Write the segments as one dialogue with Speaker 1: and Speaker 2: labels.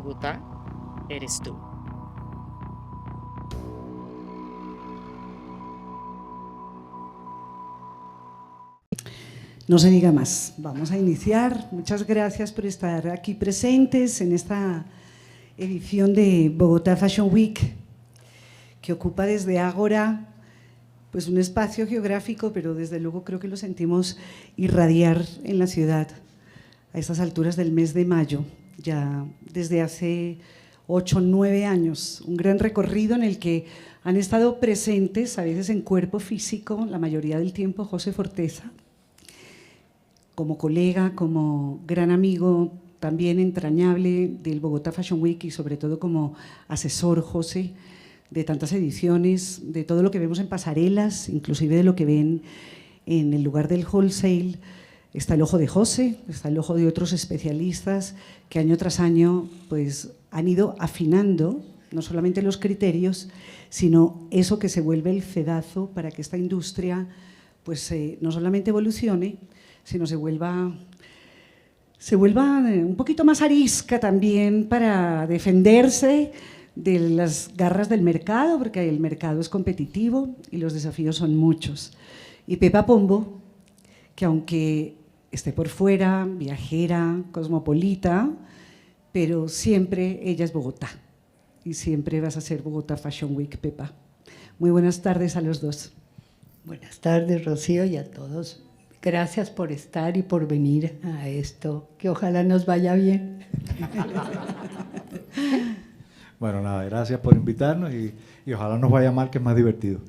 Speaker 1: Bogotá eres tú.
Speaker 2: No se diga más, vamos a iniciar. Muchas gracias por estar aquí presentes en esta edición de Bogotá Fashion Week, que ocupa desde Ágora pues un espacio geográfico, pero desde luego creo que lo sentimos irradiar en la ciudad a estas alturas del mes de mayo, ya desde hace 8 o 9 años, un gran recorrido en el que han estado presentes, a veces en cuerpo físico, la mayoría del tiempo, José Forteza, como colega, como gran amigo, también entrañable del Bogotá Fashion Week y sobre todo como asesor, José, de tantas ediciones, de todo lo que vemos en pasarelas, inclusive de lo que ven en el lugar del wholesale. Está el ojo de José, está el ojo de otros especialistas que año tras año pues, han ido afinando no solamente los criterios, sino eso que se vuelve el cedazo para que esta industria pues, no solamente evolucione, sino se vuelva un poquito más arisca también para defenderse de las garras del mercado, porque el mercado es competitivo y los desafíos son muchos. Y Pepa Pombo, que aunque esté por fuera, viajera, cosmopolita, pero siempre ella es Bogotá y siempre vas a ser Bogotá Fashion Week, Pepa. Muy buenas tardes a los dos.
Speaker 3: Buenas tardes, Rocío, y a todos. Gracias por estar y por venir a esto, que ojalá nos vaya bien.
Speaker 4: Bueno, nada, gracias por invitarnos y ojalá nos vaya mal, que es más divertido.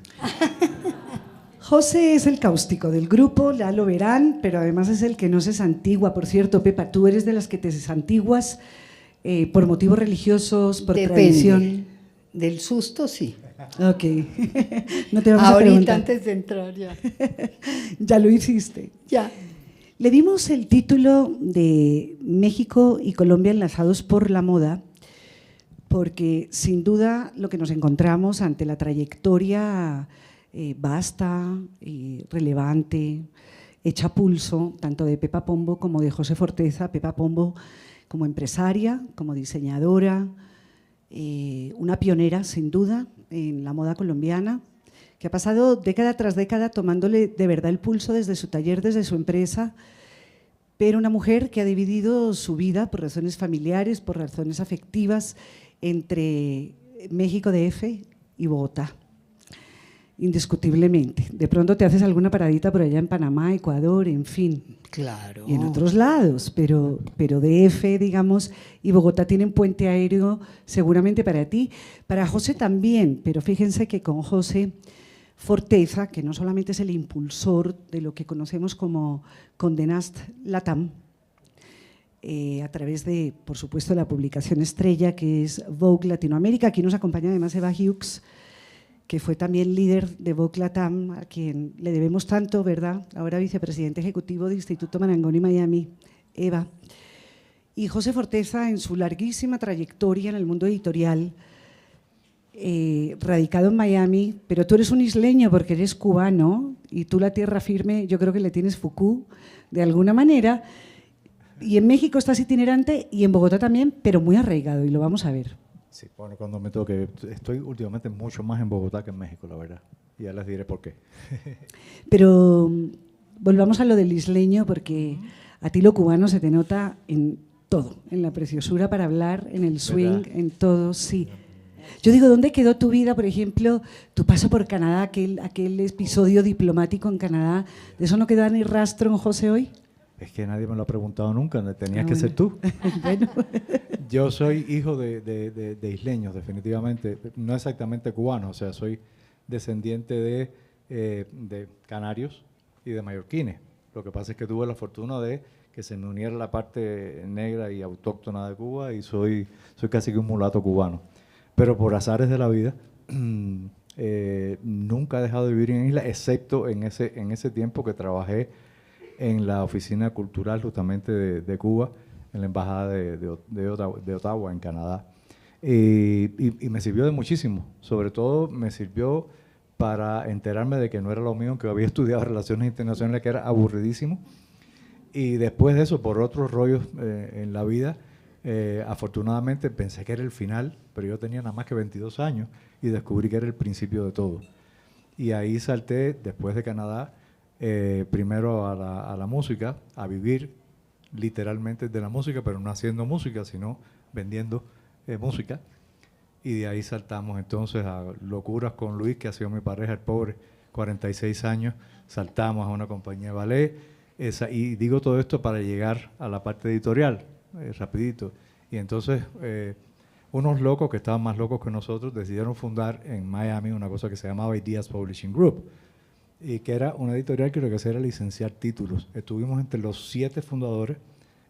Speaker 2: José es el cáustico del grupo, ya lo verán, pero además es el que no se santigua. Por cierto, Pepa, tú eres de las que te santiguas por motivos religiosos, por
Speaker 3: Depende.
Speaker 2: tradición.
Speaker 3: Del susto, sí.
Speaker 2: Ok, no te vamos a
Speaker 3: Ahorita
Speaker 2: preguntar.
Speaker 3: antes de entrar ya.
Speaker 2: Ya lo hiciste.
Speaker 3: Ya.
Speaker 2: Le dimos el título de México y Colombia enlazados por la moda, porque sin duda lo que nos encontramos ante la trayectoria vasta, relevante, hecha a pulso, tanto de Pepa Pombo como de José Forteza. Pepa Pombo como empresaria, como diseñadora, una pionera sin duda en la moda colombiana, que ha pasado década tras década tomándole de verdad el pulso desde su taller, desde su empresa, pero una mujer que ha dividido su vida por razones familiares, por razones afectivas, entre México DF y Bogotá, indiscutiblemente. De pronto te haces alguna paradita por allá en Panamá, Ecuador, en fin.
Speaker 3: Claro.
Speaker 2: Y en otros lados, pero DF, digamos, y Bogotá tienen puente aéreo seguramente para ti, para José también, pero fíjense que con José Forteza, que no solamente es el impulsor de lo que conocemos como Condé Nast Latam, a través de, por supuesto, la publicación estrella que es Vogue Latinoamérica. Aquí nos acompaña además Eva Hughes, que fue también líder de Vogue Latam, a quien le debemos tanto, ¿verdad? Ahora vicepresidente ejecutivo de Instituto Marangoni Miami, Eva. Y José Forteza, en su larguísima trayectoria en el mundo editorial, radicado en Miami, pero tú eres un isleño porque eres cubano y tú la tierra firme, yo creo que le tienes Foucault de alguna manera, y en México estás itinerante y en Bogotá también, pero muy arraigado, y lo vamos a ver.
Speaker 4: Sí, bueno, cuando me toque, estoy últimamente mucho más en Bogotá que en México, la verdad, y ya les diré por qué.
Speaker 2: Pero volvamos a lo del isleño, porque a ti lo cubano se te nota en todo, en la preciosura para hablar, en el swing,
Speaker 4: ¿verdad?
Speaker 2: en todo, sí. Yo digo, ¿dónde quedó tu vida, por ejemplo, tu paso por Canadá, aquel episodio diplomático en Canadá? ¿De eso no queda ni rastro en José hoy?
Speaker 4: Es que nadie me lo ha preguntado nunca, tenías que
Speaker 2: bueno.
Speaker 4: ser tú.
Speaker 2: Bueno.
Speaker 4: Yo soy hijo de isleños, definitivamente, no exactamente cubano, o sea, soy descendiente de canarios y de mallorquines. Lo que pasa es que tuve la fortuna de que se me uniera la parte negra y autóctona de Cuba y soy casi que un mulato cubano. Pero por azares de la vida, nunca he dejado de vivir en isla, excepto en ese tiempo que trabajé en la oficina cultural justamente de Cuba, en la embajada de Ottawa, en Canadá. Y me sirvió de muchísimo, sobre todo me sirvió para enterarme de que no era lo mío, que había estudiado Relaciones Internacionales, que era aburridísimo. Y después de eso, por otros rollos en la vida, Afortunadamente pensé que era el final, pero yo tenía nada más que 22 años y descubrí que era el principio de todo. Y ahí salté, después de Canadá, primero a la música, a vivir literalmente de la música, pero no haciendo música, sino vendiendo música. Y de ahí saltamos entonces a locuras con Luis, que ha sido mi pareja, el pobre, 46 años, saltamos a una compañía de ballet. Y digo todo esto para llegar a la parte editorial, rapidito. Y entonces unos locos que estaban más locos que nosotros decidieron fundar en Miami una cosa que se llamaba Ideas Publishing Group, y que era una editorial que lo que hacía era licenciar títulos. Estuvimos entre los 7 fundadores,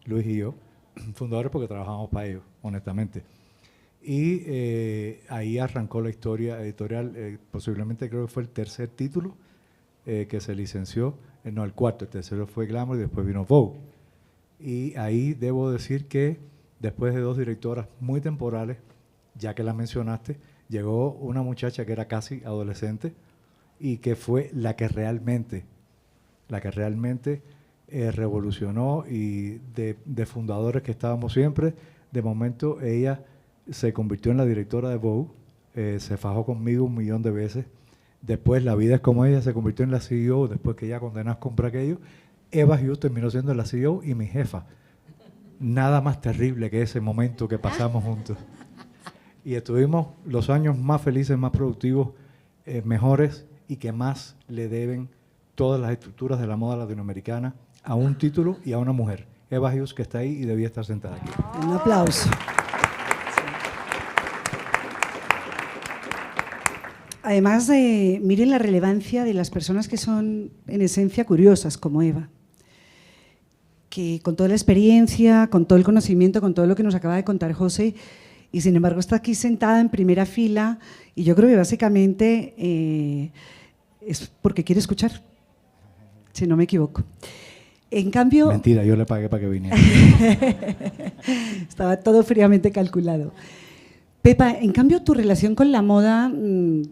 Speaker 4: Luis y yo, fundadores porque trabajamos para ellos, honestamente. Y ahí arrancó la historia editorial, posiblemente creo que fue el tercer título que se licenció, no, el cuarto, el tercero fue Glamour y después vino Vogue. Y ahí debo decir que después de 2 directoras muy temporales, ya que la mencionaste, llegó una muchacha que era casi adolescente y que fue la que realmente revolucionó, y de fundadores que estábamos siempre, de momento ella se convirtió en la directora de Vogue, se fajó conmigo 1 millón de veces. Después La Vida es como ella se convirtió en la CEO, después que ella con Denaz compra aquello. Eva Hughes terminó siendo la CEO y mi jefa. Nada más terrible que ese momento que pasamos juntos. Y estuvimos los años más felices, más productivos, mejores, y que más le deben todas las estructuras de la moda latinoamericana a un título y a una mujer. Eva Hughes, que está ahí y debía estar sentada aquí.
Speaker 2: Un aplauso. Además, miren la relevancia de las personas que son en esencia curiosas, como Eva, que con toda la experiencia, con todo el conocimiento, con todo lo que nos acaba de contar José, y sin embargo está aquí sentada en primera fila, y yo creo que básicamente es porque quiere escuchar, si no me equivoco. En cambio…
Speaker 4: Mentira, yo le pagué para que viniera.
Speaker 2: Estaba todo fríamente calculado. Pepa, en cambio tu relación con la moda,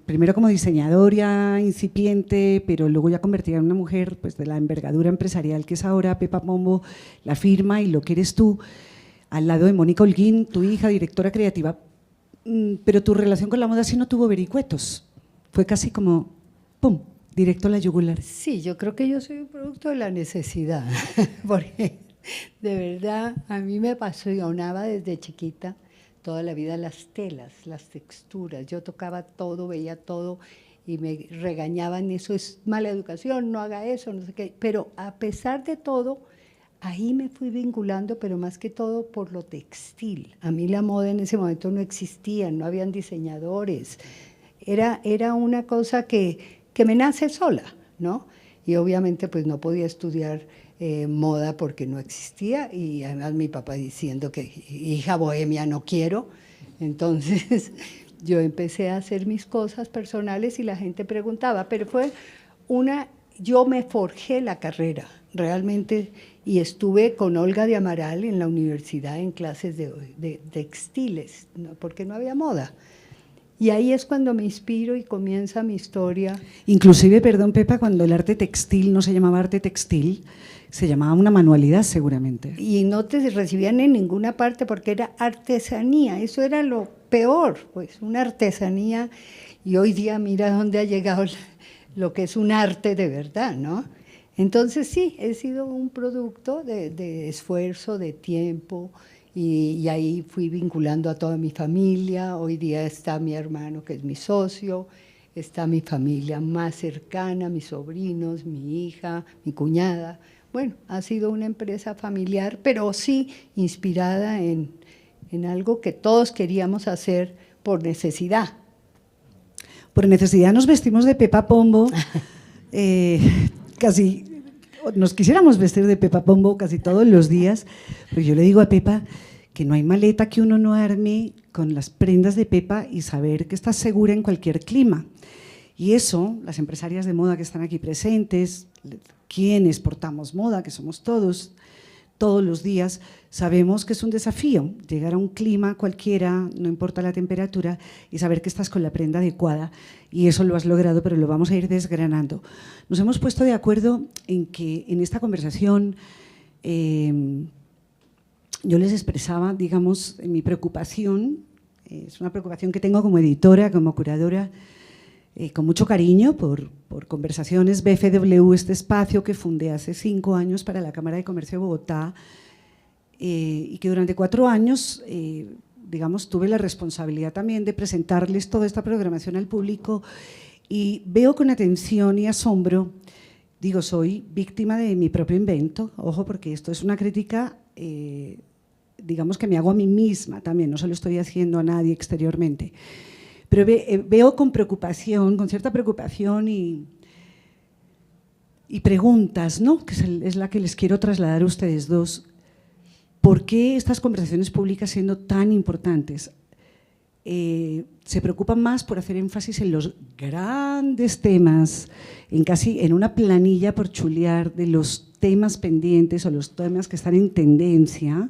Speaker 2: primero como diseñadora incipiente, pero luego ya convertida en una mujer pues, de la envergadura empresarial que es ahora Pepa Pombo, la firma y lo que eres tú, al lado de Mónica Holguín, tu hija, directora creativa, pero tu relación con la moda sí no tuvo vericuetos, fue casi como, ¡pum!, directo a la yugular.
Speaker 3: Sí, yo creo que yo soy un producto de la necesidad, porque de verdad a mí me apasionaba desde chiquita toda la vida las telas, las texturas. Yo tocaba todo, veía todo y me regañaban, eso es mala educación, no haga eso, no sé qué. Pero a pesar de todo, ahí me fui vinculando, pero más que todo por lo textil. A mí la moda en ese momento no existía, no habían diseñadores. Era una cosa que me nace sola, ¿no? Y obviamente pues no podía estudiar moda porque no existía, y además mi papá diciendo que hija bohemia no quiero. Entonces yo empecé a hacer mis cosas personales y la gente preguntaba, pero yo me forjé la carrera realmente, y estuve con Olga de Amaral en la universidad en clases de textiles, ¿no? Porque no había moda. Y ahí es cuando me inspiro y comienza mi historia.
Speaker 2: Inclusive, perdón Pepa, cuando el arte textil no se llamaba arte textil, se llamaba una manualidad seguramente.
Speaker 3: Y no te recibían en ninguna parte porque era artesanía, eso era lo peor, pues una artesanía, y hoy día mira dónde ha llegado lo que es un arte de verdad, ¿no? Entonces sí, he sido un producto de esfuerzo, de tiempo, y ahí fui vinculando a toda mi familia. Hoy día está mi hermano, que es mi socio, está mi familia más cercana, mis sobrinos, mi hija, mi cuñada. Bueno, ha sido una empresa familiar, pero sí inspirada en algo que todos queríamos hacer por necesidad.
Speaker 2: Por necesidad nos vestimos de Pepa Pombo, casi nos quisiéramos vestir de Pepa Pombo casi todos los días, pero yo le digo a Pepa que no hay maleta que uno no arme con las prendas de Pepa y saber que estás segura en cualquier clima. Y eso, las empresarias de moda que están aquí presentes, quienes portamos moda, que somos todos los días, sabemos que es un desafío llegar a un clima cualquiera, no importa la temperatura, y saber que estás con la prenda adecuada, y eso lo has logrado, pero lo vamos a ir desgranando. Nos hemos puesto de acuerdo en que en esta conversación yo les expresaba, digamos, mi preocupación, es una preocupación que tengo como editora, como curadora, con mucho cariño por Conversaciones BFW, este espacio que fundé hace 5 años para la Cámara de Comercio de Bogotá, y que durante 4 años, digamos, tuve la responsabilidad también de presentarles toda esta programación al público, y veo con atención y asombro, digo, soy víctima de mi propio invento, ojo, porque esto es una crítica, digamos, que me hago a mí misma también, no se lo estoy haciendo a nadie exteriormente, pero veo con preocupación, con cierta preocupación y preguntas, ¿no?, que es la que les quiero trasladar a ustedes dos. ¿Por qué estas conversaciones públicas, siendo tan importantes, se preocupan más por hacer énfasis en los grandes temas, en una planilla por chulear de los temas pendientes o los temas que están en tendencia,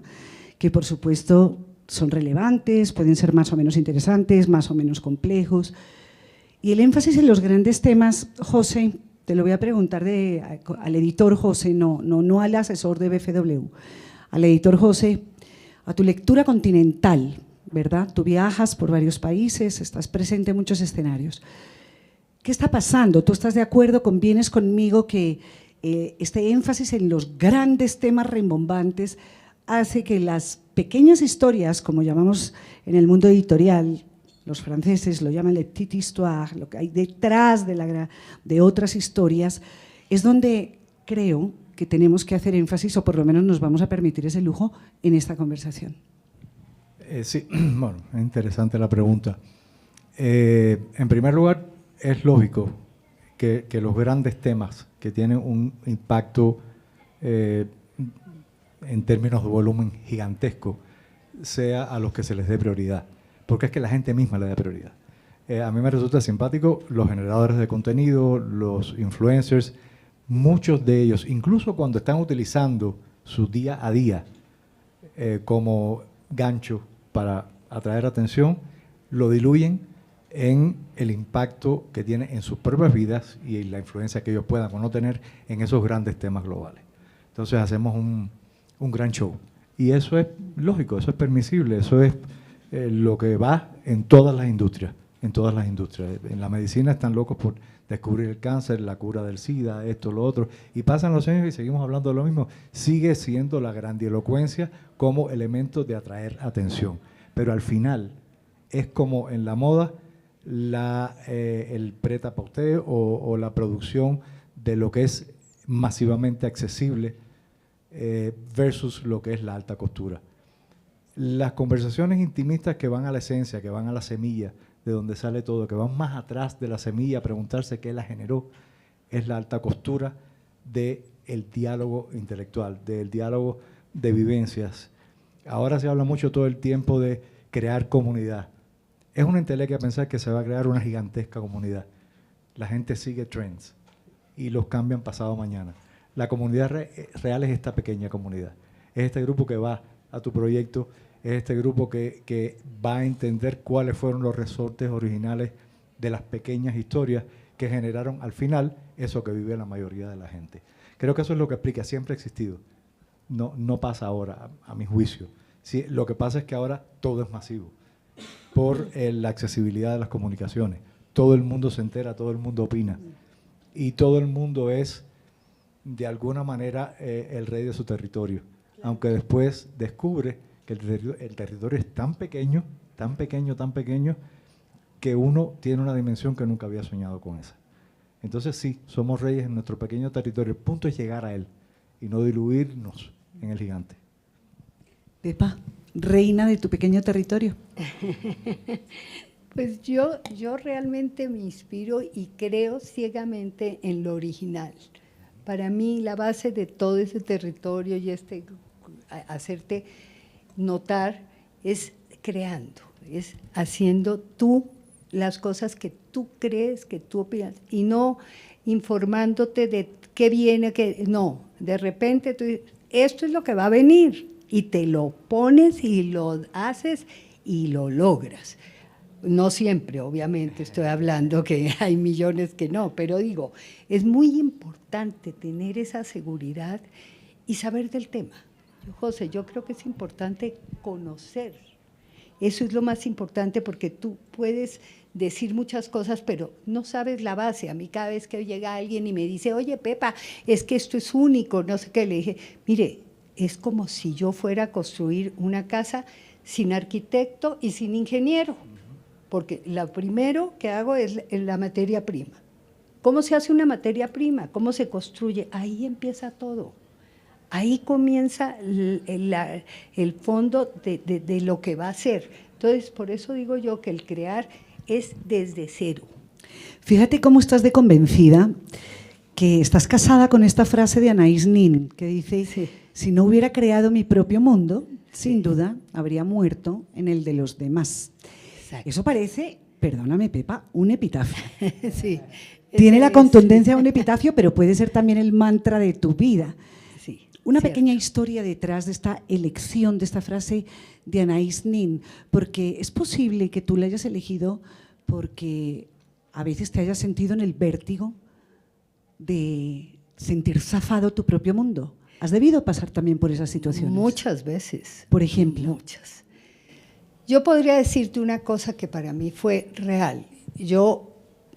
Speaker 2: que por supuesto son relevantes, pueden ser más o menos interesantes, más o menos complejos? Y el énfasis en los grandes temas, José, te lo voy a preguntar al editor José, no al asesor de BFW, al editor José, a tu lectura continental, ¿verdad? Tú viajas por varios países, estás presente en muchos escenarios. ¿Qué está pasando? ¿Tú estás de acuerdo, vienes conmigo que este énfasis en los grandes temas rimbombantes hace que las pequeñas historias, como llamamos en el mundo editorial, los franceses lo llaman le petite histoire, lo que hay detrás de otras historias, es donde creo que tenemos que hacer énfasis, o por lo menos nos vamos a permitir ese lujo en esta conversación?
Speaker 4: Sí, bueno, es interesante la pregunta. En primer lugar, es lógico que los grandes temas que tienen un impacto en términos de volumen gigantesco sea a los que se les dé prioridad, porque es que la gente misma le da prioridad. A mí me resulta simpático los generadores de contenido, los influencers, muchos de ellos, incluso cuando están utilizando su día a día como gancho para atraer atención, lo diluyen en el impacto que tiene en sus propias vidas y en la influencia que ellos puedan o no tener en esos grandes temas globales. Entonces hacemos un gran show. Y eso es lógico, eso es permisible, eso es lo que va en todas las industrias, en todas las industrias. En la medicina están locos por descubrir el cáncer, la cura del SIDA, esto, lo otro, y pasan los años y seguimos hablando de lo mismo. Sigue siendo la grandilocuencia como elemento de atraer atención, pero al final es como en la moda el prêt-à-porter o la producción de lo que es masivamente accesible versus lo que es la alta costura. Las conversaciones intimistas que van a la esencia, que van a la semilla, de donde sale todo, que van más atrás de la semilla a preguntarse qué la generó, es la alta costura del diálogo intelectual, del diálogo de vivencias. Ahora se habla mucho todo el tiempo de crear comunidad. Es una entelequia pensar que se va a crear una gigantesca comunidad. La gente sigue trends y los cambian pasado mañana. La comunidad real es esta pequeña comunidad. Es este grupo que va a tu proyecto, es este grupo que va a entender cuáles fueron los resortes originales de las pequeñas historias que generaron al final eso que vive la mayoría de la gente. Creo que eso es lo que explica, siempre ha existido. No pasa ahora, a mi juicio. Sí, lo que pasa es que ahora todo es masivo por la accesibilidad de las comunicaciones. Todo el mundo se entera, todo el mundo opina y todo el mundo es de alguna manera el rey de su territorio, aunque después descubre que el territorio es tan pequeño, tan pequeño, tan pequeño, que uno tiene una dimensión que nunca había soñado con esa. Entonces sí, somos reyes en nuestro pequeño territorio, el punto es llegar a él y no diluirnos en el gigante.
Speaker 2: Pepa, reina de tu pequeño territorio.
Speaker 3: Pues yo realmente me inspiro y creo ciegamente en lo original. Para mí la base de todo ese territorio y hacerte notar es creando, es haciendo tú las cosas que tú crees, que tú opinas, y no informándote de qué viene, no, de repente tú dices, esto es lo que va a venir, y te lo pones y lo haces y lo logras. No siempre, obviamente, estoy hablando que hay millones que no, pero digo, es muy importante tener esa seguridad y saber del tema. José, yo creo que es importante conocer. Eso es lo más importante porque tú puedes decir muchas cosas, pero no sabes la base. A mí cada vez que llega alguien y me dice, oye, Pepa, es que esto es único, no sé qué, le dije, mire, es como si yo fuera a construir una casa sin arquitecto y sin ingeniero, porque lo primero que hago es la materia prima. ¿Cómo se hace una materia prima? ¿Cómo se construye? Ahí empieza todo. Ahí comienza el fondo de lo que va a ser. Entonces, por eso digo yo que el crear es desde cero.
Speaker 2: Fíjate cómo estás de convencida que estás casada con esta frase de Anaïs Nin, que dice,
Speaker 3: Sí.
Speaker 2: si no hubiera creado mi propio mundo, sin duda habría muerto en el de los demás.
Speaker 3: Exacto.
Speaker 2: Eso parece, perdóname Pepa, un epitafio.
Speaker 3: Sí.
Speaker 2: Tiene
Speaker 3: Ese
Speaker 2: la
Speaker 3: es.
Speaker 2: contundencia de un epitafio, pero puede ser también el mantra de tu vida.
Speaker 3: Sí,
Speaker 2: Una
Speaker 3: cierto.
Speaker 2: pequeña historia detrás de esta elección, de esta frase de Anaïs Nin, porque es posible que tú la hayas elegido porque a veces te hayas sentido en el vértigo de sentir zafado tu propio mundo. ¿Has debido pasar también por esas situaciones?
Speaker 3: Muchas veces.
Speaker 2: Por ejemplo.
Speaker 3: Muchas. Yo podría decirte una cosa que para mí fue real. Yo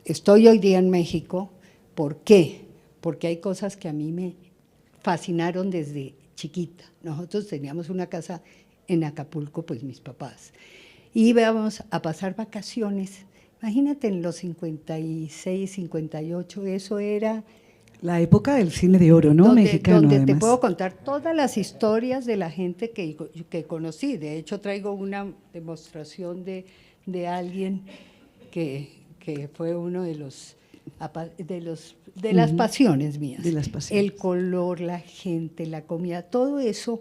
Speaker 3: estoy hoy día en México. ¿Por qué? Porque hay cosas que a mí me fascinaron desde chiquita. Nosotros teníamos una casa en Acapulco, pues mis papás. Y íbamos a pasar vacaciones. Imagínate en los 56, 58, eso era…
Speaker 2: La época del cine de oro, ¿no? Mexicano,
Speaker 3: donde te
Speaker 2: además.
Speaker 3: puedo contar todas las historias de la gente que conocí. De hecho, traigo una demostración de alguien que fue uno de las pasiones mías.
Speaker 2: De las pasiones.
Speaker 3: El color, la gente, la comida, todo eso.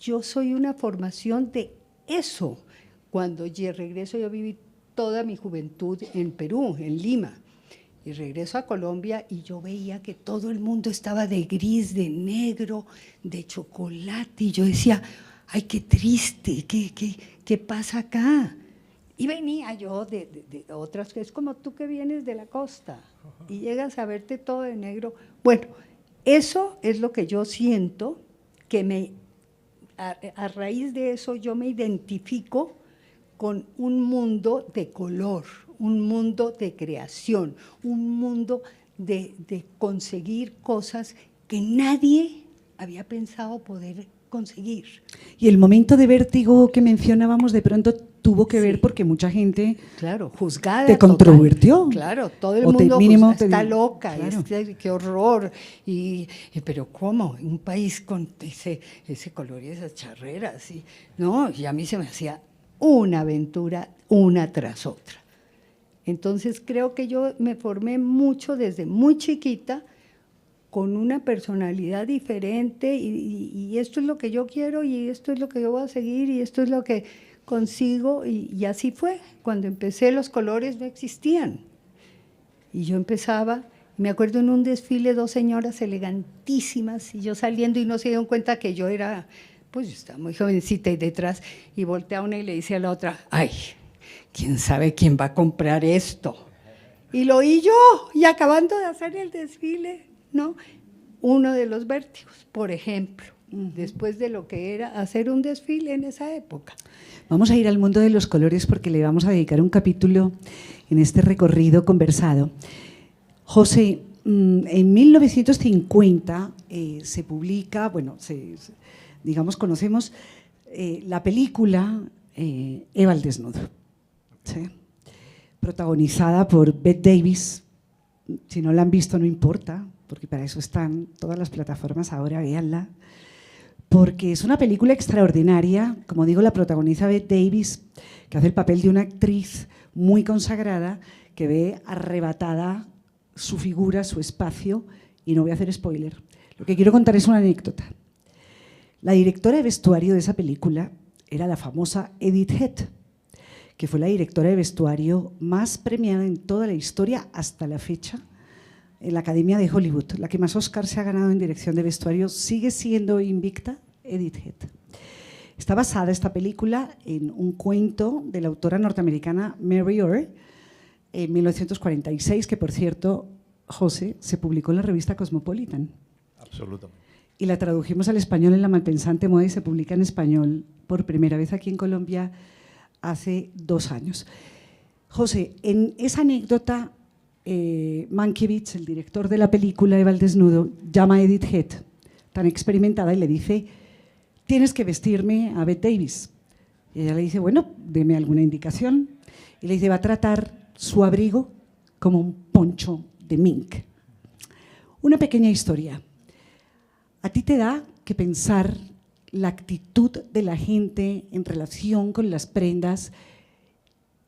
Speaker 3: Yo soy una formación de eso. Cuando yo regreso, yo viví toda mi juventud en Perú, en Lima. Y regreso a Colombia y yo veía que todo el mundo estaba de gris, de negro, de chocolate. Y yo decía, ay, qué triste, ¿qué pasa acá? Y venía yo de otras, que es como tú que vienes de la costa y llegas a verte todo de negro. Bueno, eso es lo que yo siento, que a raíz de eso yo me identifico con un mundo de color, un mundo de creación, un mundo de conseguir cosas que nadie había pensado poder conseguir.
Speaker 2: Y el momento de vértigo que mencionábamos de pronto tuvo que ver porque mucha gente
Speaker 3: Claro, juzgada.
Speaker 2: te controvertió.
Speaker 3: Total. Claro, todo el
Speaker 2: O
Speaker 3: mundo
Speaker 2: mínimo
Speaker 3: está loca,
Speaker 2: claro.
Speaker 3: qué horror. Pero ¿cómo? Un país con ese color y esas charreras. No, y a mí se me hacía una aventura una tras otra. Entonces creo que yo me formé mucho desde muy chiquita con una personalidad diferente y esto es lo que yo quiero y esto es lo que yo voy a seguir y esto es lo que consigo y así fue. Cuando empecé los colores no existían y yo empezaba, me acuerdo en un desfile 2 señoras elegantísimas y yo saliendo y no se dieron cuenta que yo era, pues yo estaba muy jovencita y detrás y volteé a una y le dice a la otra, ay, ¿quién sabe quién va a comprar esto? Y lo oí yo, y acabando de hacer el desfile, ¿no? Uno de los vértigos, por ejemplo, después de lo que era hacer un desfile en esa época.
Speaker 2: Vamos a ir al mundo de los colores porque le vamos a dedicar un capítulo en este recorrido conversado. José, en 1950 se publica, bueno, digamos, conocemos la película Eva al desnudo. ¿Sí? Protagonizada por Bette Davis. Si no la han visto no importa, porque para eso están todas las plataformas ahora, véanla. Porque es una película extraordinaria, como digo, la protagoniza Bette Davis, que hace el papel de una actriz muy consagrada que ve arrebatada su figura, su espacio, y no voy a hacer spoiler. Lo que quiero contar es una anécdota. La directora de vestuario de esa película era la famosa Edith Head, que fue la directora de vestuario más premiada en toda la historia hasta la fecha en la Academia de Hollywood. La que más Oscar se ha ganado en dirección de vestuario sigue siendo invicta, Edith Head. Está basada esta película en un cuento de la autora norteamericana Mary Orr en 1946, que por cierto, José, se publicó en la revista Cosmopolitan.
Speaker 4: Absolutamente.
Speaker 2: y la tradujimos al español en La Malpensante Moda y se publica en español por primera vez aquí en Colombia hace 2 años. José, en esa anécdota, Mankiewicz, el director de la película Eva al desnudo, llama a Edith Head, tan experimentada, y le dice: tienes que vestirme a Bette Davis. Y ella le dice: bueno, deme alguna indicación. Y le dice: va a tratar su abrigo como un poncho de mink. Una pequeña historia. ¿A ti te da que pensar la actitud de la gente en relación con las prendas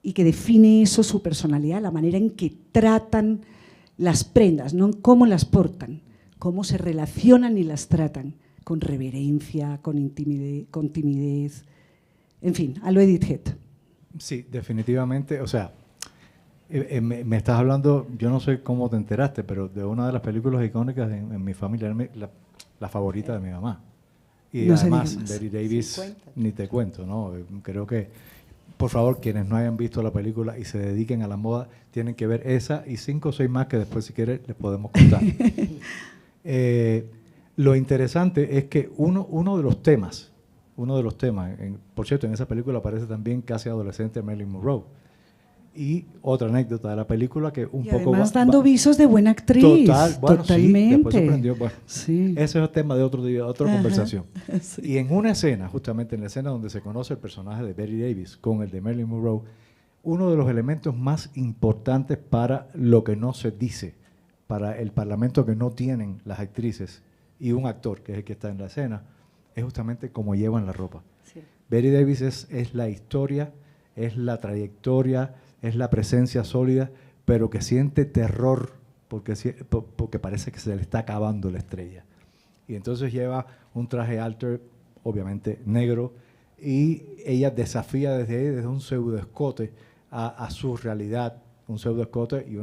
Speaker 2: y que define eso su personalidad, la manera en que tratan las prendas, no cómo las portan, cómo se relacionan y las tratan, con reverencia, con timidez, en fin, a lo Edith Head?
Speaker 4: Sí, definitivamente, o sea, me estás hablando, yo no sé cómo te enteraste, pero de una de las películas icónicas en mi familia, la favorita de mi mamá. Y
Speaker 2: no
Speaker 4: además, Bette Davis, ni te cuento, ¿no? Creo que, por favor, quienes no hayan visto la película y se dediquen a la moda, tienen que ver esa y 5 o 6 más que después, si quieres, les podemos contar. Lo interesante es que uno de los temas, por cierto, en esa película aparece también casi adolescente Marilyn Monroe. Y otra anécdota de la película que un
Speaker 2: y
Speaker 4: poco
Speaker 2: además dando visos de buena actriz.
Speaker 4: Total, bueno,
Speaker 2: totalmente.
Speaker 4: Sí, después sorprendió. Bueno,
Speaker 2: sí.
Speaker 4: Ese es el tema de otro día, otra conversación.
Speaker 2: Sí.
Speaker 4: Y en una escena, justamente en la escena donde se conoce el personaje de Bette Davis con el de Marilyn Monroe, uno de los elementos más importantes para lo que no se dice, para el parlamento que no tienen las actrices y un actor, que es el que está en la escena, es justamente cómo llevan la ropa.
Speaker 3: Sí.
Speaker 4: Bette Davis es la historia, es la trayectoria, es la presencia sólida, pero que siente terror porque parece que se le está acabando la estrella. Y entonces lleva un traje alter, obviamente negro, y ella desafía desde ahí, desde un pseudoescote a su realidad, un pseudoescote y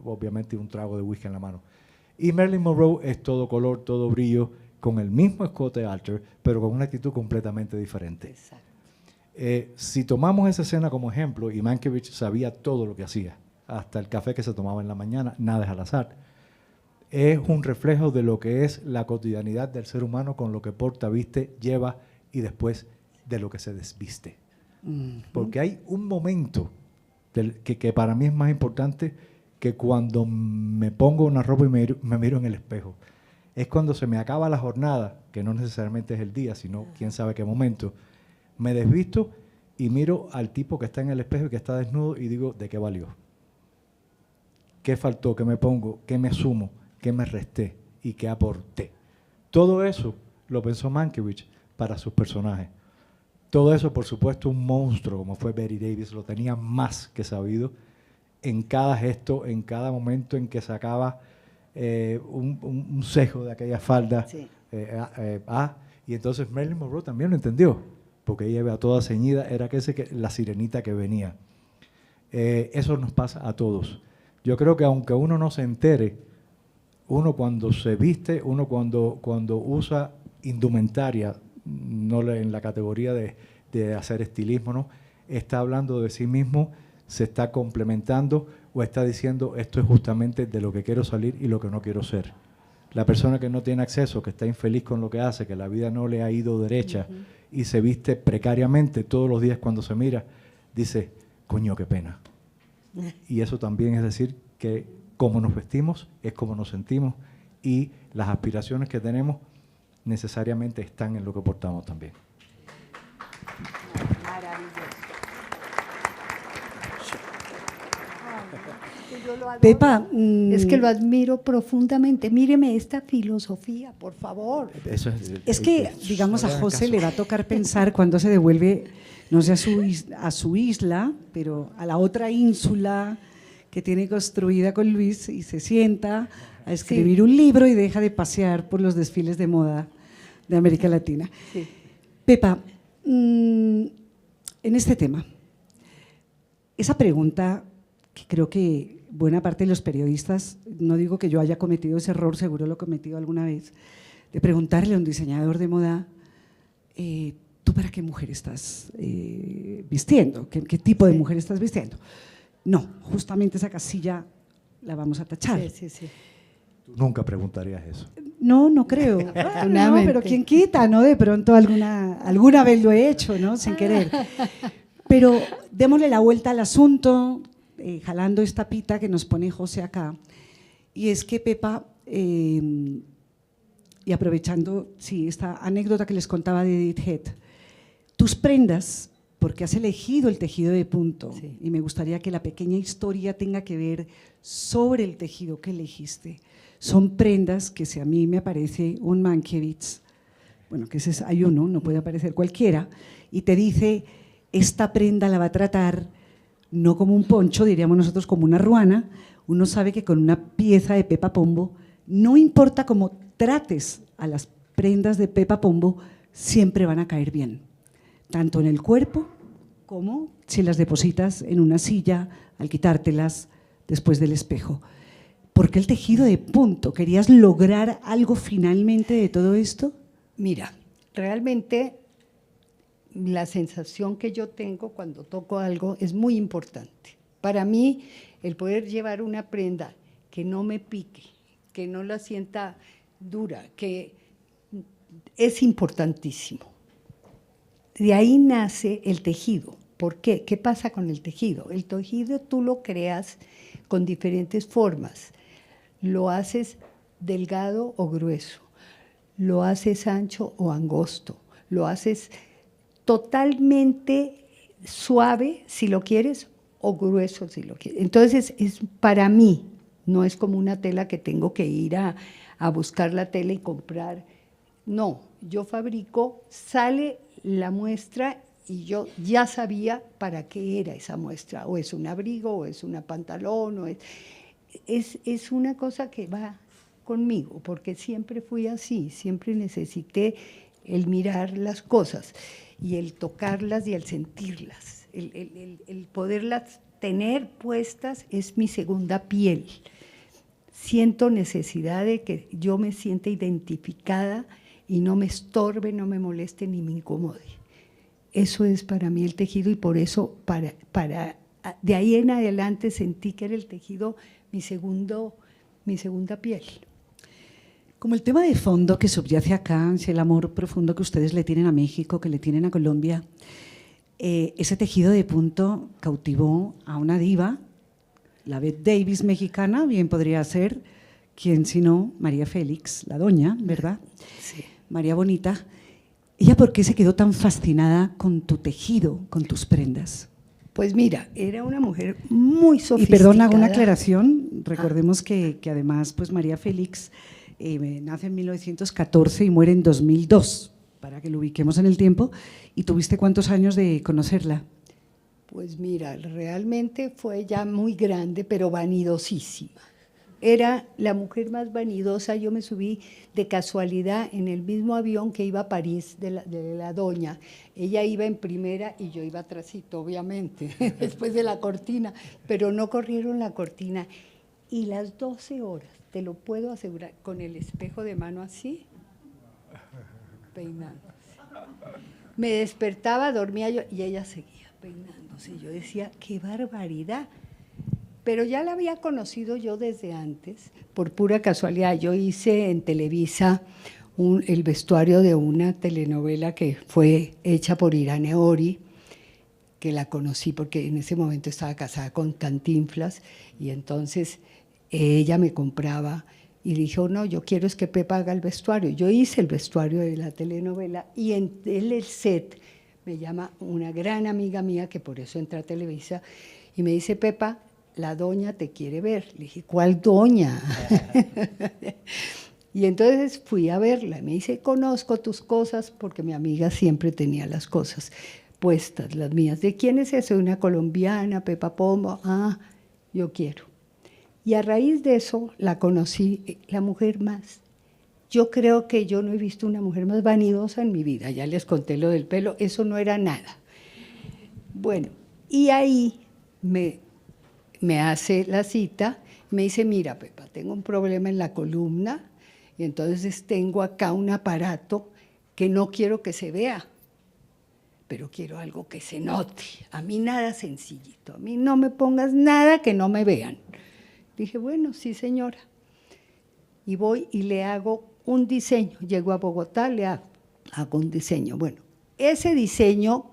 Speaker 4: obviamente un trago de whisky en la mano. Y Marilyn Monroe es todo color, todo brillo, con el mismo escote alter, pero con una actitud completamente diferente.
Speaker 3: Exacto.
Speaker 4: Si tomamos esa escena como ejemplo, y Mankiewicz sabía todo lo que hacía, hasta el café que se tomaba en la mañana, nada es al azar, es un reflejo de lo que es la cotidianidad del ser humano con lo que porta, viste, lleva y después de lo que se desviste. Porque hay un momento que para mí es más importante que cuando me pongo una ropa y me miro en el espejo. Es cuando se me acaba la jornada, que no necesariamente es el día, sino quién sabe qué momento. Me desvisto y miro al tipo que está en el espejo y que está desnudo y digo, ¿de qué valió? ¿Qué faltó? ¿Qué me pongo? ¿Qué me sumo? ¿Qué me resté? ¿Y qué aporté? Todo eso lo pensó Mankiewicz para sus personajes. Todo eso, por supuesto, un monstruo como fue Bette Davis lo tenía más que sabido en cada gesto, en cada momento en que sacaba un cejo de aquella falda.
Speaker 3: Sí.
Speaker 4: Y entonces Marilyn Monroe también lo entendió, porque ella iba toda ceñida, era la sirenita que venía. Eso nos pasa a todos. Yo creo que aunque uno no se entere, uno cuando se viste, uno cuando usa indumentaria, no en la categoría de hacer estilismo, ¿no? Está hablando de sí mismo, se está complementando o está diciendo esto es justamente de lo que quiero salir y lo que no quiero ser. La persona que no tiene acceso, que está infeliz con lo que hace, que la vida no le ha ido derecha y se viste precariamente todos los días cuando se mira, dice, coño, qué pena. Y eso también es decir que como nos vestimos es como nos sentimos y las aspiraciones que tenemos necesariamente están en lo que portamos también.
Speaker 3: Maravilloso. Yo lo adoro.
Speaker 2: Pepa,
Speaker 3: Es que lo admiro profundamente. Míreme esta filosofía, por favor.
Speaker 4: Eso
Speaker 2: es que, digamos, a José le va a tocar pensar cuando se devuelve, no sé a su isla, pero a la otra ínsula que tiene construida con Luis y se sienta a escribir un libro y deja de pasear por los desfiles de moda de América Latina.
Speaker 3: Sí.
Speaker 2: Pepa, en este tema, esa pregunta que creo que buena parte de los periodistas, no digo que yo haya cometido ese error, seguro lo he cometido alguna vez, de preguntarle a un diseñador de moda, ¿tú para qué mujer estás vistiendo? ¿Qué tipo de mujer estás vistiendo? No, justamente esa casilla la vamos a tachar.
Speaker 3: Sí.
Speaker 4: Tú nunca preguntarías eso.
Speaker 2: No, no creo. No, pero quién quita, ¿no? De pronto alguna vez lo he hecho, ¿no? Sin querer. Pero démosle la vuelta al asunto, jalando esta pita que nos pone José acá. Y es que Pepa, y aprovechando esta anécdota que les contaba de Edith Head, tus prendas, porque has elegido el tejido de punto,
Speaker 3: Sí.
Speaker 2: y me gustaría que la pequeña historia tenga que ver sobre el tejido que elegiste. Son prendas que si a mí me aparece un Mankiewicz, bueno, que ese hay uno, no puede aparecer cualquiera, y te dice, esta prenda la va a tratar no como un poncho, diríamos nosotros como una ruana, uno sabe que con una pieza de Pepa Pombo, no importa cómo trates a las prendas de Pepa Pombo, siempre van a caer bien, tanto en el cuerpo como si las depositas en una silla al quitártelas después del espejo. ¿Por qué el tejido de punto? ¿Querías lograr algo finalmente de todo esto?
Speaker 3: Mira, realmente la sensación que yo tengo cuando toco algo es muy importante. Para mí, el poder llevar una prenda que no me pique, que no la sienta dura, que es importantísimo. De ahí nace el tejido. ¿Por qué? ¿Qué pasa con el tejido? El tejido tú lo creas con diferentes formas. Lo haces delgado o grueso, lo haces ancho o angosto, lo haces totalmente suave si lo quieres o grueso si lo quieres. Entonces, es para mí, no es como una tela que tengo que ir a buscar la tela y comprar. No, yo fabrico, sale la muestra y yo ya sabía para qué era esa muestra, o es un abrigo, o es una pantalón, o es una cosa que va conmigo, porque siempre fui así, siempre necesité el mirar las cosas y el tocarlas y el sentirlas, el poderlas tener puestas es mi segunda piel. Siento necesidad de que yo me sienta identificada y no me estorbe, no me moleste ni me incomode. Eso es para mí el tejido y por eso de ahí en adelante sentí que era el tejido mi segunda piel.
Speaker 2: Como el tema de fondo que subyace acá, es el amor profundo que ustedes le tienen a México, que le tienen a Colombia, ese tejido de punto cautivó a una diva, la Bette Davis mexicana, bien podría ser, quien sino María Félix, la doña, ¿verdad?
Speaker 3: Sí.
Speaker 2: María Bonita. ¿Ella por qué se quedó tan fascinada con tu tejido, con tus prendas?
Speaker 3: Pues mira, era una mujer muy
Speaker 2: Y
Speaker 3: sofisticada.
Speaker 2: perdón, hago una aclaración. Recordemos que además pues María Félix nace en 1914 y muere en 2002, para que lo ubiquemos en el tiempo. ¿Y tuviste cuántos años de conocerla?
Speaker 3: Pues mira, realmente fue ya muy grande, pero vanidosísima. Era la mujer más vanidosa. Yo me subí de casualidad en el mismo avión que iba a París de la doña. Ella iba en primera y yo iba atrásito, obviamente, después de la cortina, pero no corrieron la cortina. Y las 12 horas, te lo puedo asegurar, con el espejo de mano así, peinándose. Me despertaba, dormía yo y ella seguía peinándose. Yo decía, qué barbaridad. Pero ya la había conocido yo desde antes, por pura casualidad. Yo hice en Televisa el vestuario de una telenovela que fue hecha por Irane Ori, que la conocí porque en ese momento estaba casada con Cantinflas, y entonces ella me compraba y dijo, no, yo quiero es que Pepa haga el vestuario. Yo hice el vestuario de la telenovela y en el set me llama una gran amiga mía, que por eso entra a Televisa, y me dice, Pepa, la doña te quiere ver. Le dije, ¿cuál doña? Y entonces fui a verla. Me dice, conozco tus cosas, porque mi amiga siempre tenía las cosas puestas, las mías. ¿De quién es eso? Una colombiana, Pepa Pombo. Ah, yo quiero. Y a raíz de eso la conocí, la mujer más. Yo creo que yo no he visto una mujer más vanidosa en mi vida. Ya les conté lo del pelo, eso no era nada. Bueno, y ahí me hace la cita, me dice, mira, Pepa, tengo un problema en la columna y entonces tengo acá un aparato que no quiero que se vea, pero quiero algo que se note. A mí nada sencillito, a mí no me pongas nada que no me vean. Dije, bueno, sí, señora. Y voy y le hago un diseño. Llego a Bogotá, le hago un diseño. Bueno, ese diseño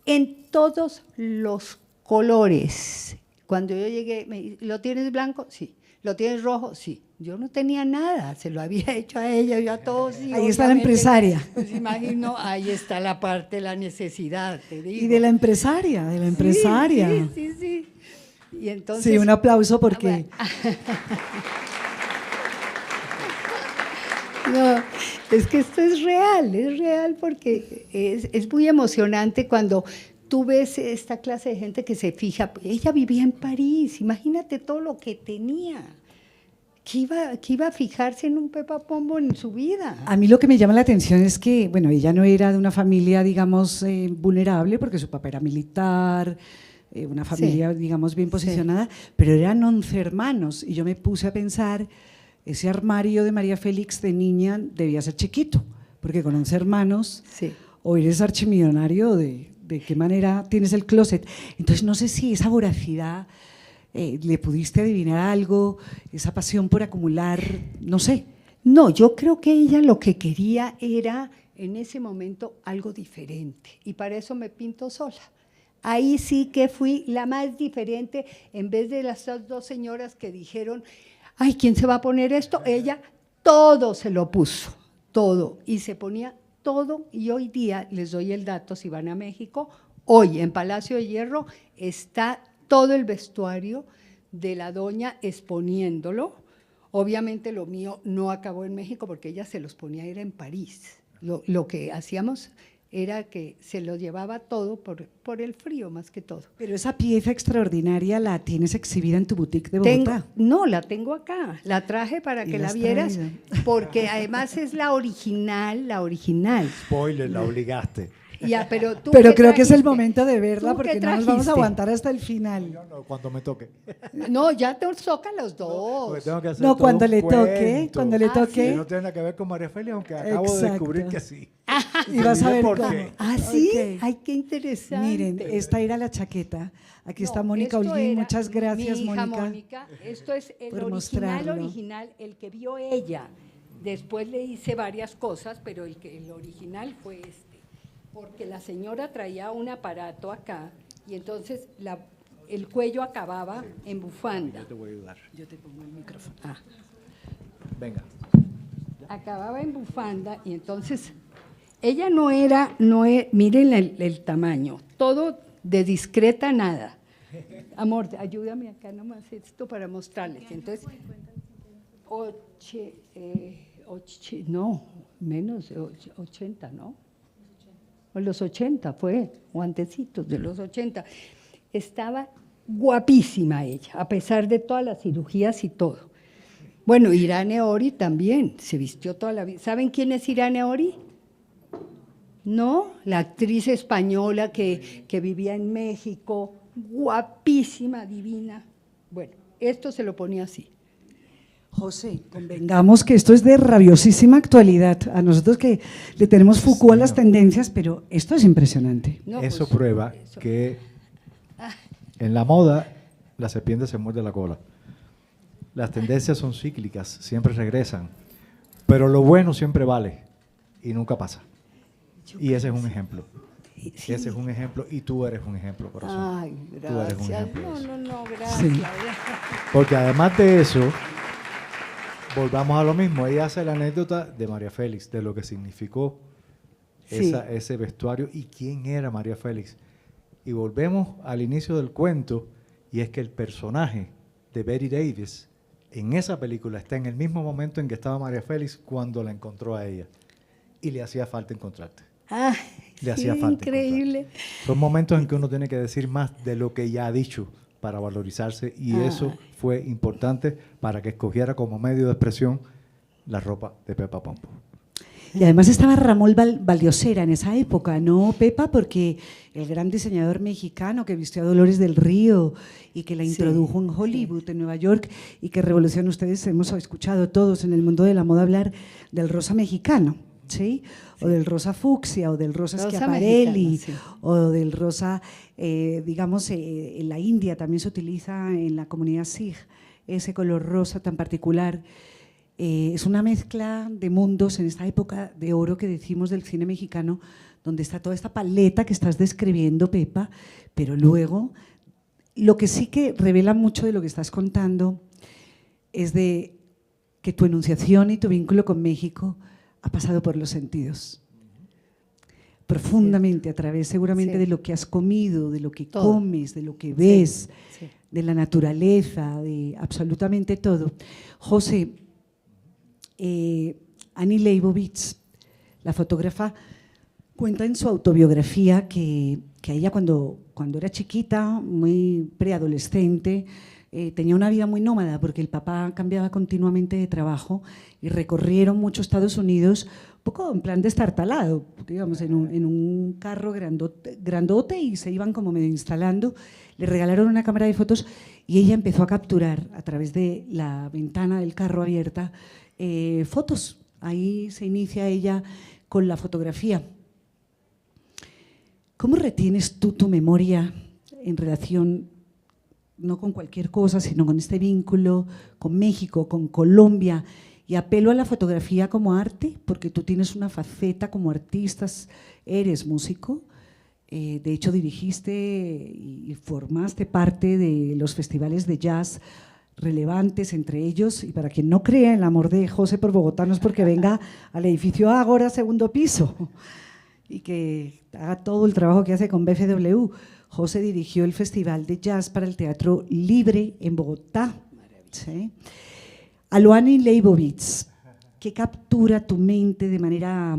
Speaker 3: en todos los colores. Cuando yo llegué, me dice, ¿lo tienes blanco? Sí. ¿Lo tienes rojo? Sí. Yo no tenía nada, se lo había hecho a ella, yo a todos. Sí,
Speaker 2: ahí está la empresaria.
Speaker 3: Pues imagino, ahí está la parte de la necesidad, te digo.
Speaker 2: Y de la empresaria, de la empresaria.
Speaker 3: Sí. Y entonces,
Speaker 2: sí, un aplauso porque…
Speaker 3: No, es que esto es real porque es muy emocionante cuando tú ves esta clase de gente que se fija. Ella vivía en París, imagínate todo lo que tenía. ¿Qué iba a fijarse en un Pepa Pombo en su vida?
Speaker 2: A mí lo que me llama la atención es que, bueno, ella no era de una familia, digamos, vulnerable, porque su papá era militar, una familia, digamos, bien posicionada, pero eran 11 hermanos, y yo me puse a pensar, ese armario de María Félix de niña debía ser chiquito, porque con 11 hermanos, o eres archimillonario, ¿de qué manera tienes el closet? Entonces, no sé si esa voracidad… ¿le pudiste adivinar algo, esa pasión por acumular, no sé?
Speaker 3: No, yo creo que ella lo que quería era, en ese momento, algo diferente, y para eso me pinto sola. Ahí sí que fui la más diferente, en vez de las dos señoras que dijeron, ay, ¿quién se va a poner esto? Ella todo se lo puso, todo, y se ponía todo, y hoy día, les doy el dato, si van a México, hoy en Palacio de Hierro está todo el vestuario de la doña exponiéndolo. Obviamente lo mío no acabó en México porque ella se los ponía, era en París. Lo que hacíamos era que se lo llevaba todo por el frío más que todo.
Speaker 2: Pero esa pieza extraordinaria la tienes exhibida en tu boutique de Bogotá.
Speaker 3: No, la tengo acá, la traje para que la vieras, porque además es la original.
Speaker 4: Spoiler, la obligaste.
Speaker 3: Ya, pero
Speaker 2: creo que es el momento de verla porque no nos vamos a aguantar hasta el final.
Speaker 4: No, cuando me toque.
Speaker 3: No, ya te toca los dos.
Speaker 4: Tengo que hacer
Speaker 2: no,
Speaker 4: todo
Speaker 2: cuando
Speaker 4: un
Speaker 2: le
Speaker 4: cuento.
Speaker 2: toque, cuando le toque.
Speaker 4: Que no tiene nada que ver con María Félix, aunque acabo de descubrir que sí.
Speaker 2: Y vas a ver
Speaker 4: por
Speaker 2: cómo.
Speaker 4: qué.
Speaker 3: ¿Ah, sí?
Speaker 2: Okay.
Speaker 3: Ay, qué interesante.
Speaker 2: Miren, esta era la chaqueta. Aquí está Mónica
Speaker 3: esto
Speaker 2: Holguín,
Speaker 3: era
Speaker 2: muchas gracias,
Speaker 3: mi hija
Speaker 2: Mónica.
Speaker 3: Esto es el
Speaker 2: por mostrarlo.
Speaker 3: original, el que vio ella. Después le hice varias cosas, pero el original fue este. Porque la señora traía un aparato acá y entonces el cuello acababa en bufanda.
Speaker 4: Yo te voy a ayudar.
Speaker 2: Yo te pongo el micrófono.
Speaker 4: Venga.
Speaker 3: Acababa en bufanda y entonces ella no era, miren el tamaño, todo de discreta nada. Amor, ayúdame acá nomás esto para mostrarles. Entonces, no, menos de 80, ¿no? O los 80 fue, o antecitos de los 80. Estaba guapísima ella, a pesar de todas las cirugías y todo. Bueno, Irane Ori también, se vistió toda la vida. ¿Saben quién es Irane Ori? ¿No? La actriz española que vivía en México, guapísima, divina. Bueno, esto se lo ponía así.
Speaker 2: José, convengamos que esto es de rabiosísima actualidad. A nosotros que le tenemos Foucault a las tendencias, pero esto es impresionante.
Speaker 3: No,
Speaker 4: eso
Speaker 3: pues,
Speaker 4: prueba que en la moda la serpiente se muerde la cola. Las tendencias son cíclicas, siempre regresan, pero lo bueno siempre vale y nunca pasa. Y ese es un ejemplo.
Speaker 3: Sí.
Speaker 4: Ese es un ejemplo y tú eres un ejemplo, corazón.
Speaker 3: Ay,
Speaker 4: Tú eres un
Speaker 3: gracias.
Speaker 4: ejemplo de eso.
Speaker 3: No, gracias.
Speaker 2: Sí.
Speaker 4: Porque además de eso, volvamos a lo mismo, ella hace la anécdota de María Félix, de lo que significó ese vestuario y quién era María Félix. Y volvemos al inicio del cuento, y es que el personaje de Bette Davis en esa película está en el mismo momento en que estaba María Félix cuando la encontró a ella. Y le hacía falta encontrarte.
Speaker 3: Ah,
Speaker 4: Le hacía falta
Speaker 3: increíble.
Speaker 4: encontrarte. Son momentos en que uno tiene que decir más de lo que ya ha dicho para valorizarse, y eso fue importante para que escogiera como medio de expresión la ropa de Pepa Pombo.
Speaker 2: Y además estaba Ramón Valdiosera en esa época, ¿no, Pepa? Porque el gran diseñador mexicano que vistió a Dolores del Río y que la introdujo en Hollywood, en Nueva York, y que revolucionó, ustedes hemos escuchado todos en el mundo de la moda hablar del rosa mexicano, ¿sí? O del rosa fucsia, o del rosa Schiaparelli, o del rosa, digamos, en la India también se utiliza en la comunidad Sikh, ese color rosa tan particular. Es una mezcla de mundos en esta época de oro que decimos del cine mexicano, donde está toda esta paleta que estás describiendo, Pepa, pero luego lo que sí que revela mucho de lo que estás contando es de que tu enunciación y tu vínculo con México ha pasado por los sentidos. Profundamente, a través seguramente de lo que has comido, de lo que comes, de lo que ves, de la naturaleza, de absolutamente todo. José, Annie Leibovitz, la fotógrafa, cuenta en su autobiografía que ella cuando era chiquita, muy preadolescente, tenía una vida muy nómada porque el papá cambiaba continuamente de trabajo y recorrieron mucho Estados Unidos, un poco en plan destartalado, digamos, en un carro grandote y se iban como medio instalando. Le regalaron una cámara de fotos y ella empezó a capturar a través de la ventana del carro abierta fotos. Ahí se inicia ella con la fotografía. ¿Cómo retienes tú tu memoria en relación, no con cualquier cosa, sino con este vínculo con México, con Colombia? Y apelo a la fotografía como arte, porque tú tienes una faceta como artista, eres músico, de hecho dirigiste y formaste parte de los festivales de jazz relevantes entre ellos, y para quien no crea en el amor de José por Bogotá, no es porque venga al edificio Ágora, segundo piso, y que haga todo el trabajo que hace con BFW. José dirigió el Festival de Jazz para el Teatro Libre en Bogotá. ¿Sí? A lo Annie Leibovitz, ¿qué captura tu mente de manera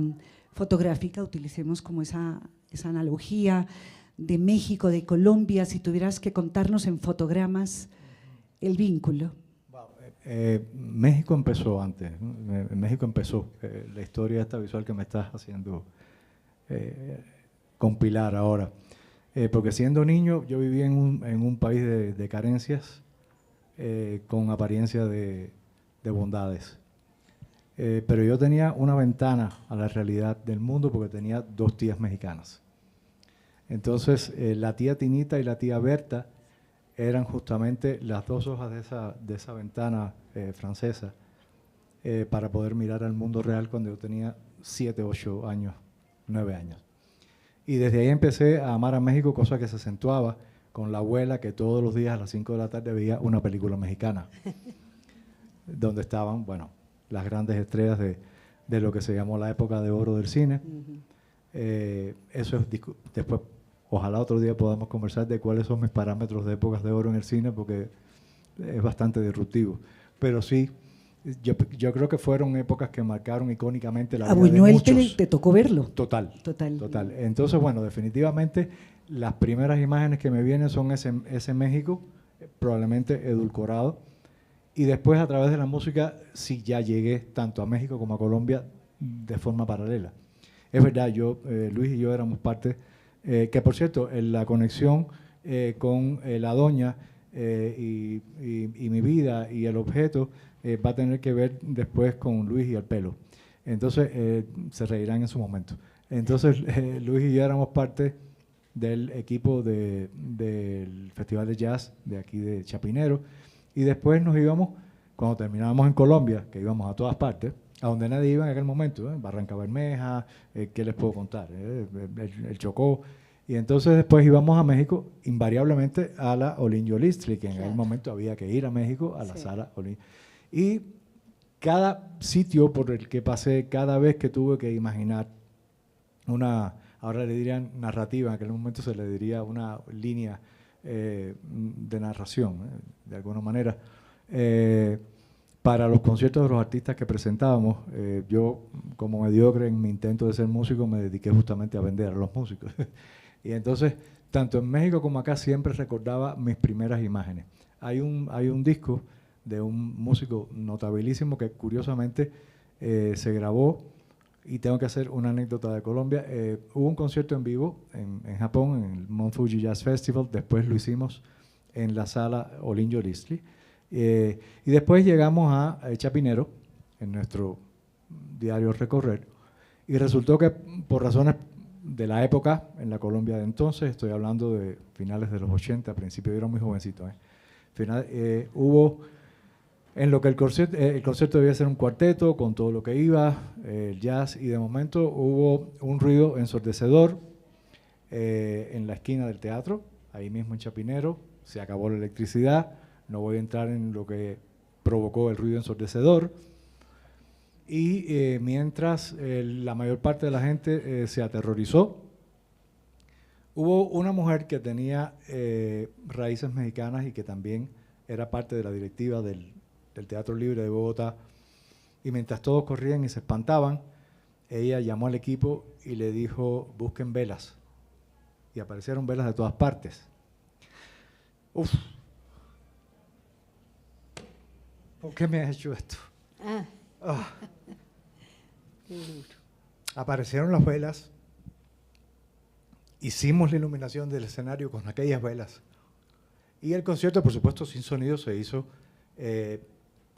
Speaker 2: fotográfica? Utilicemos como esa analogía de México, de Colombia, si tuvieras que contarnos en fotogramas el vínculo.
Speaker 4: México empezó antes, ¿no? México empezó la historia esta visual que me estás haciendo compilar ahora. Porque siendo niño yo vivía en un país de carencias con apariencia de bondades. Pero yo tenía una ventana a la realidad del mundo porque tenía 2 tías mexicanas. Entonces, la tía Tinita y la tía Berta eran justamente las 2 hojas de esa ventana francesa para poder mirar al mundo real cuando yo tenía 7, 8 años, 9 años. Y desde ahí empecé a amar a México, cosa que se acentuaba con la abuela que todos los días a las 5 de la tarde veía una película mexicana, donde estaban, bueno, las grandes estrellas de lo que se llamó la época de oro del cine. Eso es, después, ojalá otro día podamos conversar de cuáles son mis parámetros de épocas de oro en el cine, porque es bastante disruptivo. Pero sí, yo creo que fueron épocas que marcaron icónicamente la vida de
Speaker 2: Buñuel
Speaker 4: muchos.
Speaker 2: te tocó verlo.
Speaker 4: Total. Entonces, bueno, definitivamente las primeras imágenes que me vienen son ese México, probablemente edulcorado, y después a través de la música sí ya llegué tanto a México como a Colombia de forma paralela. Es verdad, Luis y yo éramos parte, que por cierto, la conexión con la doña y mi vida y el objeto va a tener que ver después con Luis y el pelo. Entonces, se reirán en su momento. Entonces, Luis y yo éramos parte del equipo del Festival de Jazz de aquí de Chapinero, y después nos íbamos, cuando terminábamos en Colombia, que íbamos a todas partes, a donde nadie iba en aquel momento, Barranca Bermeja, ¿qué les puedo contar? El Chocó. Y entonces después íbamos a México, invariablemente a la Olin Yolistli, que en aquel momento había que ir a México, a la sala Olin. Y cada sitio por el que pasé, cada vez que tuve que imaginar ahora le dirían narrativa, en aquel momento se le diría una línea de narración, de alguna manera. Para los conciertos de los artistas que presentábamos, yo, como mediocre en mi intento de ser músico, me dediqué justamente a vender a los músicos. Y entonces, tanto en México como acá, siempre recordaba mis primeras imágenes. Hay un disco de un músico notabilísimo que curiosamente se grabó, y tengo que hacer una anécdota de Colombia. Hubo un concierto en vivo en Japón, en el Mount Fuji Jazz Festival, después lo hicimos en la sala Olin Yolistli, y después llegamos a Chapinero, en nuestro diario recorrer, y resultó que por razones de la época, en la Colombia de entonces, estoy hablando de finales de los 80, a principios yo era muy jovencito, hubo En lo que el concierto debía ser un cuarteto, con todo lo que iba, el jazz, y de momento hubo un ruido ensordecedor en la esquina del teatro, ahí mismo en Chapinero, se acabó la electricidad, no voy a entrar en lo que provocó el ruido ensordecedor, y mientras la mayor parte de la gente se aterrorizó, hubo una mujer que tenía raíces mexicanas y que también era parte de la directiva del Teatro Libre de Bogotá, y mientras todos corrían y se espantaban, ella llamó al equipo y le dijo: busquen velas, y aparecieron velas de todas partes. Uf. ¿Por qué me has hecho esto? Ah.
Speaker 3: Qué duro.
Speaker 4: Aparecieron las velas, hicimos la iluminación del escenario con aquellas velas, y el concierto, por supuesto, sin sonido, se hizo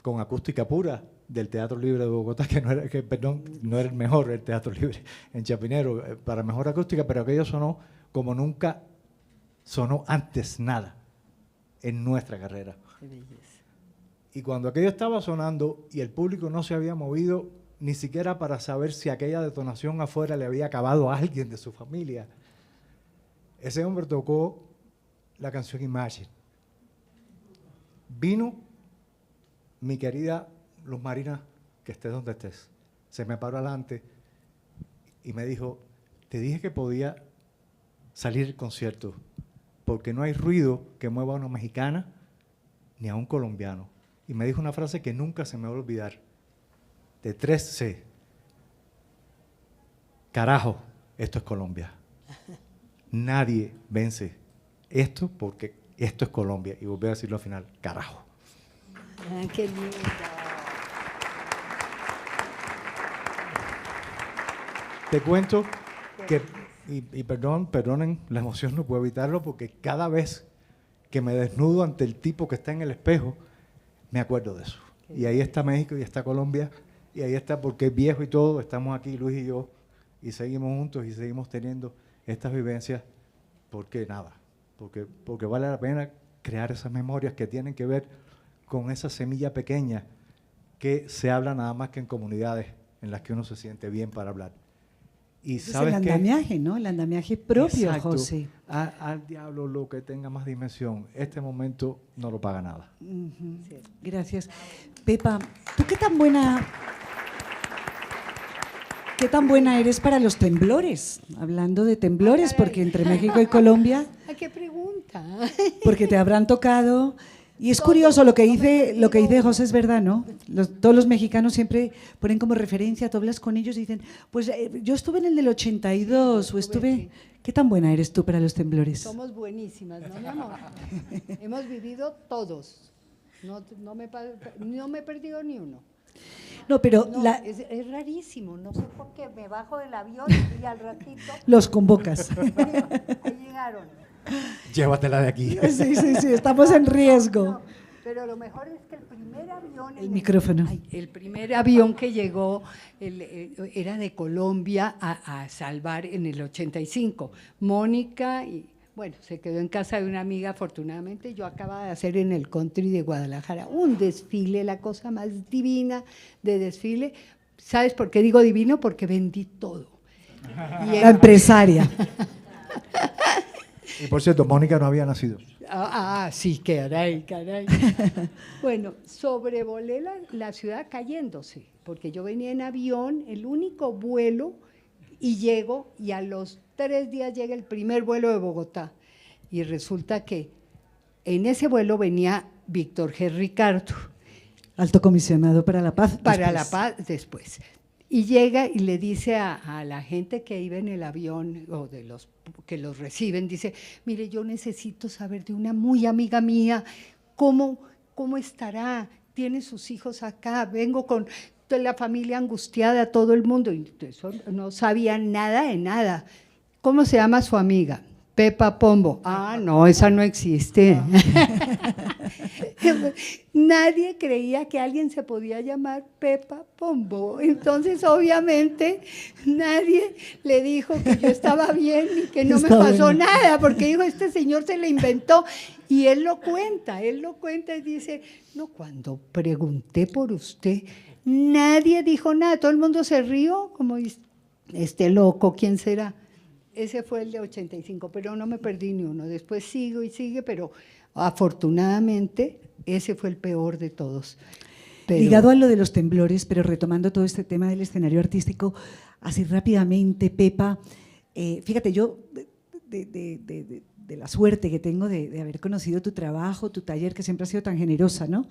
Speaker 4: con acústica pura del Teatro Libre de Bogotá, no era el mejor, el Teatro Libre en Chapinero, para mejor acústica, pero aquello sonó como nunca sonó antes nada en nuestra carrera.
Speaker 3: Qué belleza.
Speaker 4: Y cuando aquello estaba sonando y el público no se había movido ni siquiera para saber si aquella detonación afuera le había acabado a alguien de su familia, ese hombre tocó la canción Imagine. Vino mi querida Luz Marina, que estés donde estés, se me paró adelante y me dijo: te dije que podía salir el concierto, porque no hay ruido que mueva a una mexicana ni a un colombiano. Y me dijo una frase que nunca se me va a olvidar, de 3C: carajo, esto es Colombia. Nadie vence esto porque esto es Colombia. Y volví a decirlo al final: carajo.
Speaker 3: Ah, qué lindo.
Speaker 4: Te cuento que, y perdonen la emoción, no puedo evitarlo, porque cada vez que me desnudo ante el tipo que está en el espejo, me acuerdo de eso. Y ahí está México y está Colombia, y ahí está, porque es viejo y todo, estamos aquí Luis y yo, y seguimos juntos y seguimos teniendo estas vivencias, porque vale la pena crear esas memorias que tienen que ver con esa semilla pequeña que se habla nada más que en comunidades en las que uno se siente bien para hablar. Y
Speaker 2: Ese
Speaker 4: sabes
Speaker 2: es el
Speaker 4: qué,
Speaker 2: andamiaje, ¿no? El andamiaje propio,
Speaker 4: exacto,
Speaker 2: José.
Speaker 4: Al diablo lo que tenga más dimensión. Este momento no lo paga nada.
Speaker 3: Sí.
Speaker 2: Gracias. Pepa, ¿tú qué tan buena eres para los temblores? Hablando de temblores,
Speaker 3: Ay,
Speaker 2: porque
Speaker 3: ay.
Speaker 2: entre México y Colombia,
Speaker 3: Ay, qué pregunta.
Speaker 2: porque te habrán tocado. Y es
Speaker 3: Todo,
Speaker 2: curioso, lo que
Speaker 3: no me
Speaker 2: dice
Speaker 3: digo.
Speaker 2: José es verdad, ¿no? Todos los mexicanos siempre ponen como referencia, tú hablas con ellos y dicen, pues yo estuve en el del 82
Speaker 3: Sí,
Speaker 2: o
Speaker 3: estuve,
Speaker 2: estuve… ¿Qué tan buena eres tú para los temblores?
Speaker 3: Somos buenísimas, ¿no, mi amor? Hemos vivido todos. No me he perdido ni uno.
Speaker 2: No, pero
Speaker 3: No, es rarísimo, no sé por qué. Me bajo del avión y al ratito,
Speaker 2: los convocas.
Speaker 3: ahí llegaron.
Speaker 4: Llévatela de aquí.
Speaker 2: Sí, estamos en riesgo.
Speaker 3: No, pero lo mejor es que el primer avión…
Speaker 2: El micrófono.
Speaker 3: El primer avión que llegó era de Colombia a salvar en el 85. Mónica, y bueno, se quedó en casa de una amiga, afortunadamente. Yo acababa de hacer en el country de Guadalajara un desfile, la cosa más divina de desfile. ¿Sabes por qué digo divino? Porque vendí todo. Y
Speaker 2: La empresaria.
Speaker 4: Y por cierto, Mónica no había nacido.
Speaker 3: Sí, caray. Bueno, sobrevolé la ciudad cayéndose, porque yo venía en avión, el único vuelo, y llego, y a los 3 días llega el primer vuelo de Bogotá. Y resulta que en ese vuelo venía Víctor G. Ricardo.
Speaker 2: Alto comisionado para la paz.
Speaker 3: Para
Speaker 2: después.
Speaker 3: la paz después. Y llega y le dice a la gente que iba en el avión, o de los que los reciben, dice: mire, yo necesito saber de una muy amiga mía, ¿cómo estará? Tiene sus hijos acá, vengo con toda la familia angustiada, todo el mundo. Y eso no sabía nada de nada. ¿Cómo se llama su amiga? Pepa Pombo. Ah, no, esa no existe. Nadie creía que alguien se podía llamar Pepa Pombo. Entonces, obviamente, nadie le dijo que yo estaba bien y que no me pasó nada, porque dijo, este señor se le inventó. Y él lo cuenta y dice, no, cuando pregunté por usted, nadie dijo nada, todo el mundo se rió, como dice, este loco, ¿quién será? Ese fue el de 85, pero no me perdí ni uno. Después sigo y sigue, pero afortunadamente ese fue el peor de todos. Pero,
Speaker 2: ligado a lo de los temblores, pero retomando todo este tema del escenario artístico, así rápidamente, Pepa, fíjate, yo de la suerte que tengo de haber conocido tu trabajo, tu taller, que siempre ha sido tan generosa, ¿no?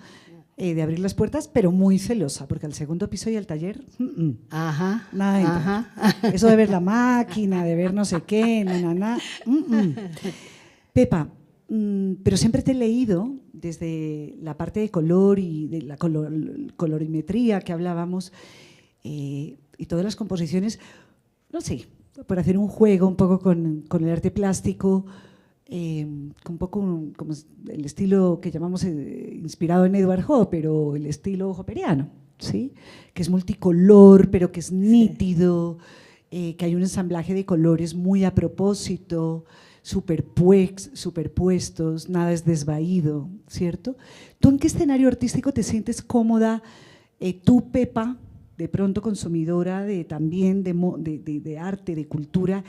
Speaker 2: De abrir las puertas, pero muy celosa, porque al segundo piso y al taller, nada de entrar. Eso de ver la máquina, de ver no sé qué, Pepa, pero siempre te he leído desde la parte de color y de la colorimetría que hablábamos y todas las composiciones, no sé, por hacer un juego un poco con el arte plástico, un poco como el estilo que llamamos inspirado en Edward Hopper o el estilo hopperiano, ¿sí? Que es multicolor, pero que es nítido, que hay un ensamblaje de colores muy a propósito, superpuestos, nada es desvaído, ¿cierto? ¿Tú en qué escenario artístico te sientes cómoda, tú, Pepa, de pronto consumidora también de arte, de cultura,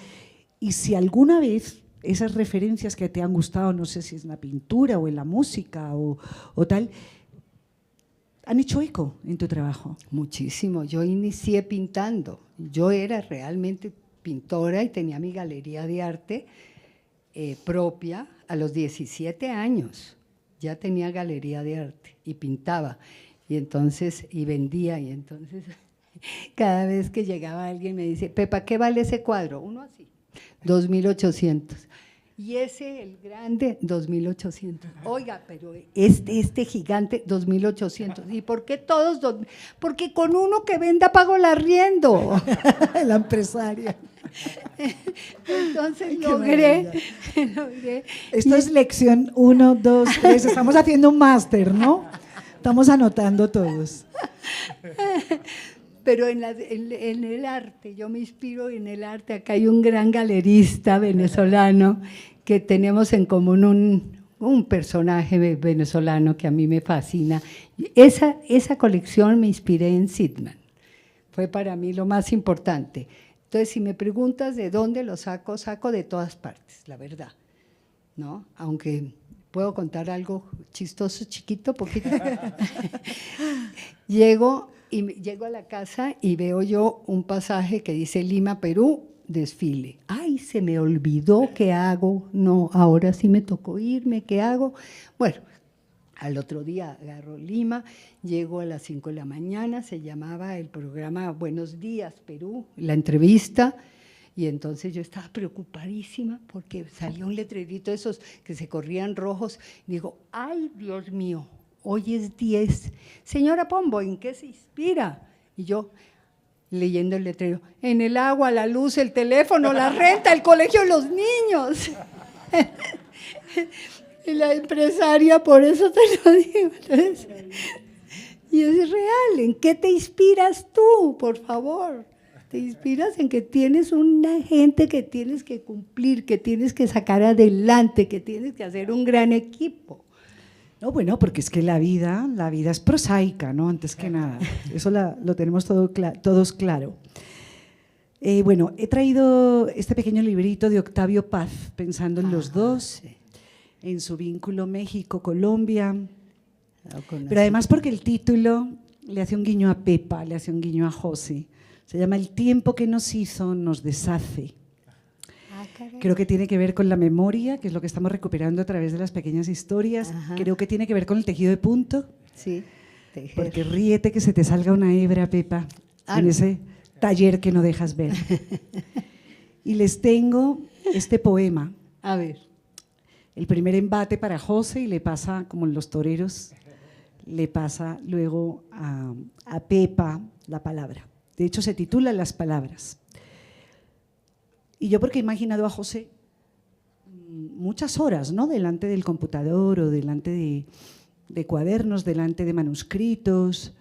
Speaker 2: y si alguna vez esas referencias que te han gustado, no sé si es en la pintura o en la música o tal, han hecho eco en tu trabajo?
Speaker 3: Muchísimo. Yo inicié pintando. Yo era realmente pintora y tenía mi galería de arte propia a los 17 años. Ya tenía galería de arte y pintaba. Y entonces, y vendía. Y entonces, cada vez que llegaba alguien me dice, Pepa, ¿qué vale ese cuadro? Uno así, 2.800. Y ese, el grande, 2.800. Oiga, pero este gigante, 2.800. ¿Y por qué todos? Porque con uno que venda pago el arriendo.
Speaker 2: La empresaria.
Speaker 3: Entonces logré.
Speaker 2: Esto es lección 1, 2, 3. Estamos haciendo un máster, ¿no? Estamos anotando todos.
Speaker 3: Pero en el arte, yo me inspiro en el arte. Acá hay un gran galerista venezolano que tenemos en común un personaje venezolano que a mí me fascina. Esa colección me inspiré en Sidman. Fue para mí lo más importante. Entonces, si me preguntas de dónde lo saco de todas partes, la verdad, ¿no? Aunque puedo contar algo chistoso, chiquito, poquito. Llego a la casa y veo yo un pasaje que dice Lima, Perú, desfile. Ay, se me olvidó, ¿qué hago? No, ahora sí me tocó irme, ¿qué hago? Bueno, al otro día agarro Lima, llego a las 5 de la mañana, se llamaba el programa Buenos Días, Perú, la entrevista, y entonces yo estaba preocupadísima porque salía un letrerito de esos que se corrían rojos, y digo, ay, Dios mío, hoy es 10. Señora Pombo, ¿en qué se inspira? Y yo, leyendo el letrero, en el agua, la luz, el teléfono, la renta, el colegio de los niños. Y la empresaria, por eso te lo digo. Entonces, y es real, ¿en qué te inspiras tú, por favor? Te inspiras en que tienes una gente que tienes que cumplir, que tienes que sacar adelante, que tienes que hacer un gran equipo.
Speaker 2: No, bueno, porque es que la vida es prosaica, ¿no? Antes que nada. Eso lo tenemos todos claro. Bueno, he traído este pequeño librito de Octavio Paz, pensando en los dos,
Speaker 3: sí.
Speaker 2: En su vínculo México-Colombia, pero además porque el título le hace un guiño a Pepa, le hace un guiño a José. Se llama El tiempo que nos hizo nos deshace. Creo que tiene que ver con la memoria, que es lo que estamos recuperando a través de las pequeñas historias. Ajá. Creo que tiene que ver con el tejido de punto.
Speaker 3: Sí,
Speaker 2: tejer. Porque ríete que se te salga una hebra, Pepa, en ese taller que no dejas ver. Y les tengo este poema.
Speaker 3: A ver.
Speaker 2: El primer embate para José y le pasa, como en los toreros, le pasa luego a Pepa la palabra. De hecho, se titula Las palabras. Y yo porque he imaginado a José muchas horas, ¿no? Delante del computador o delante de cuadernos delante de manuscritos,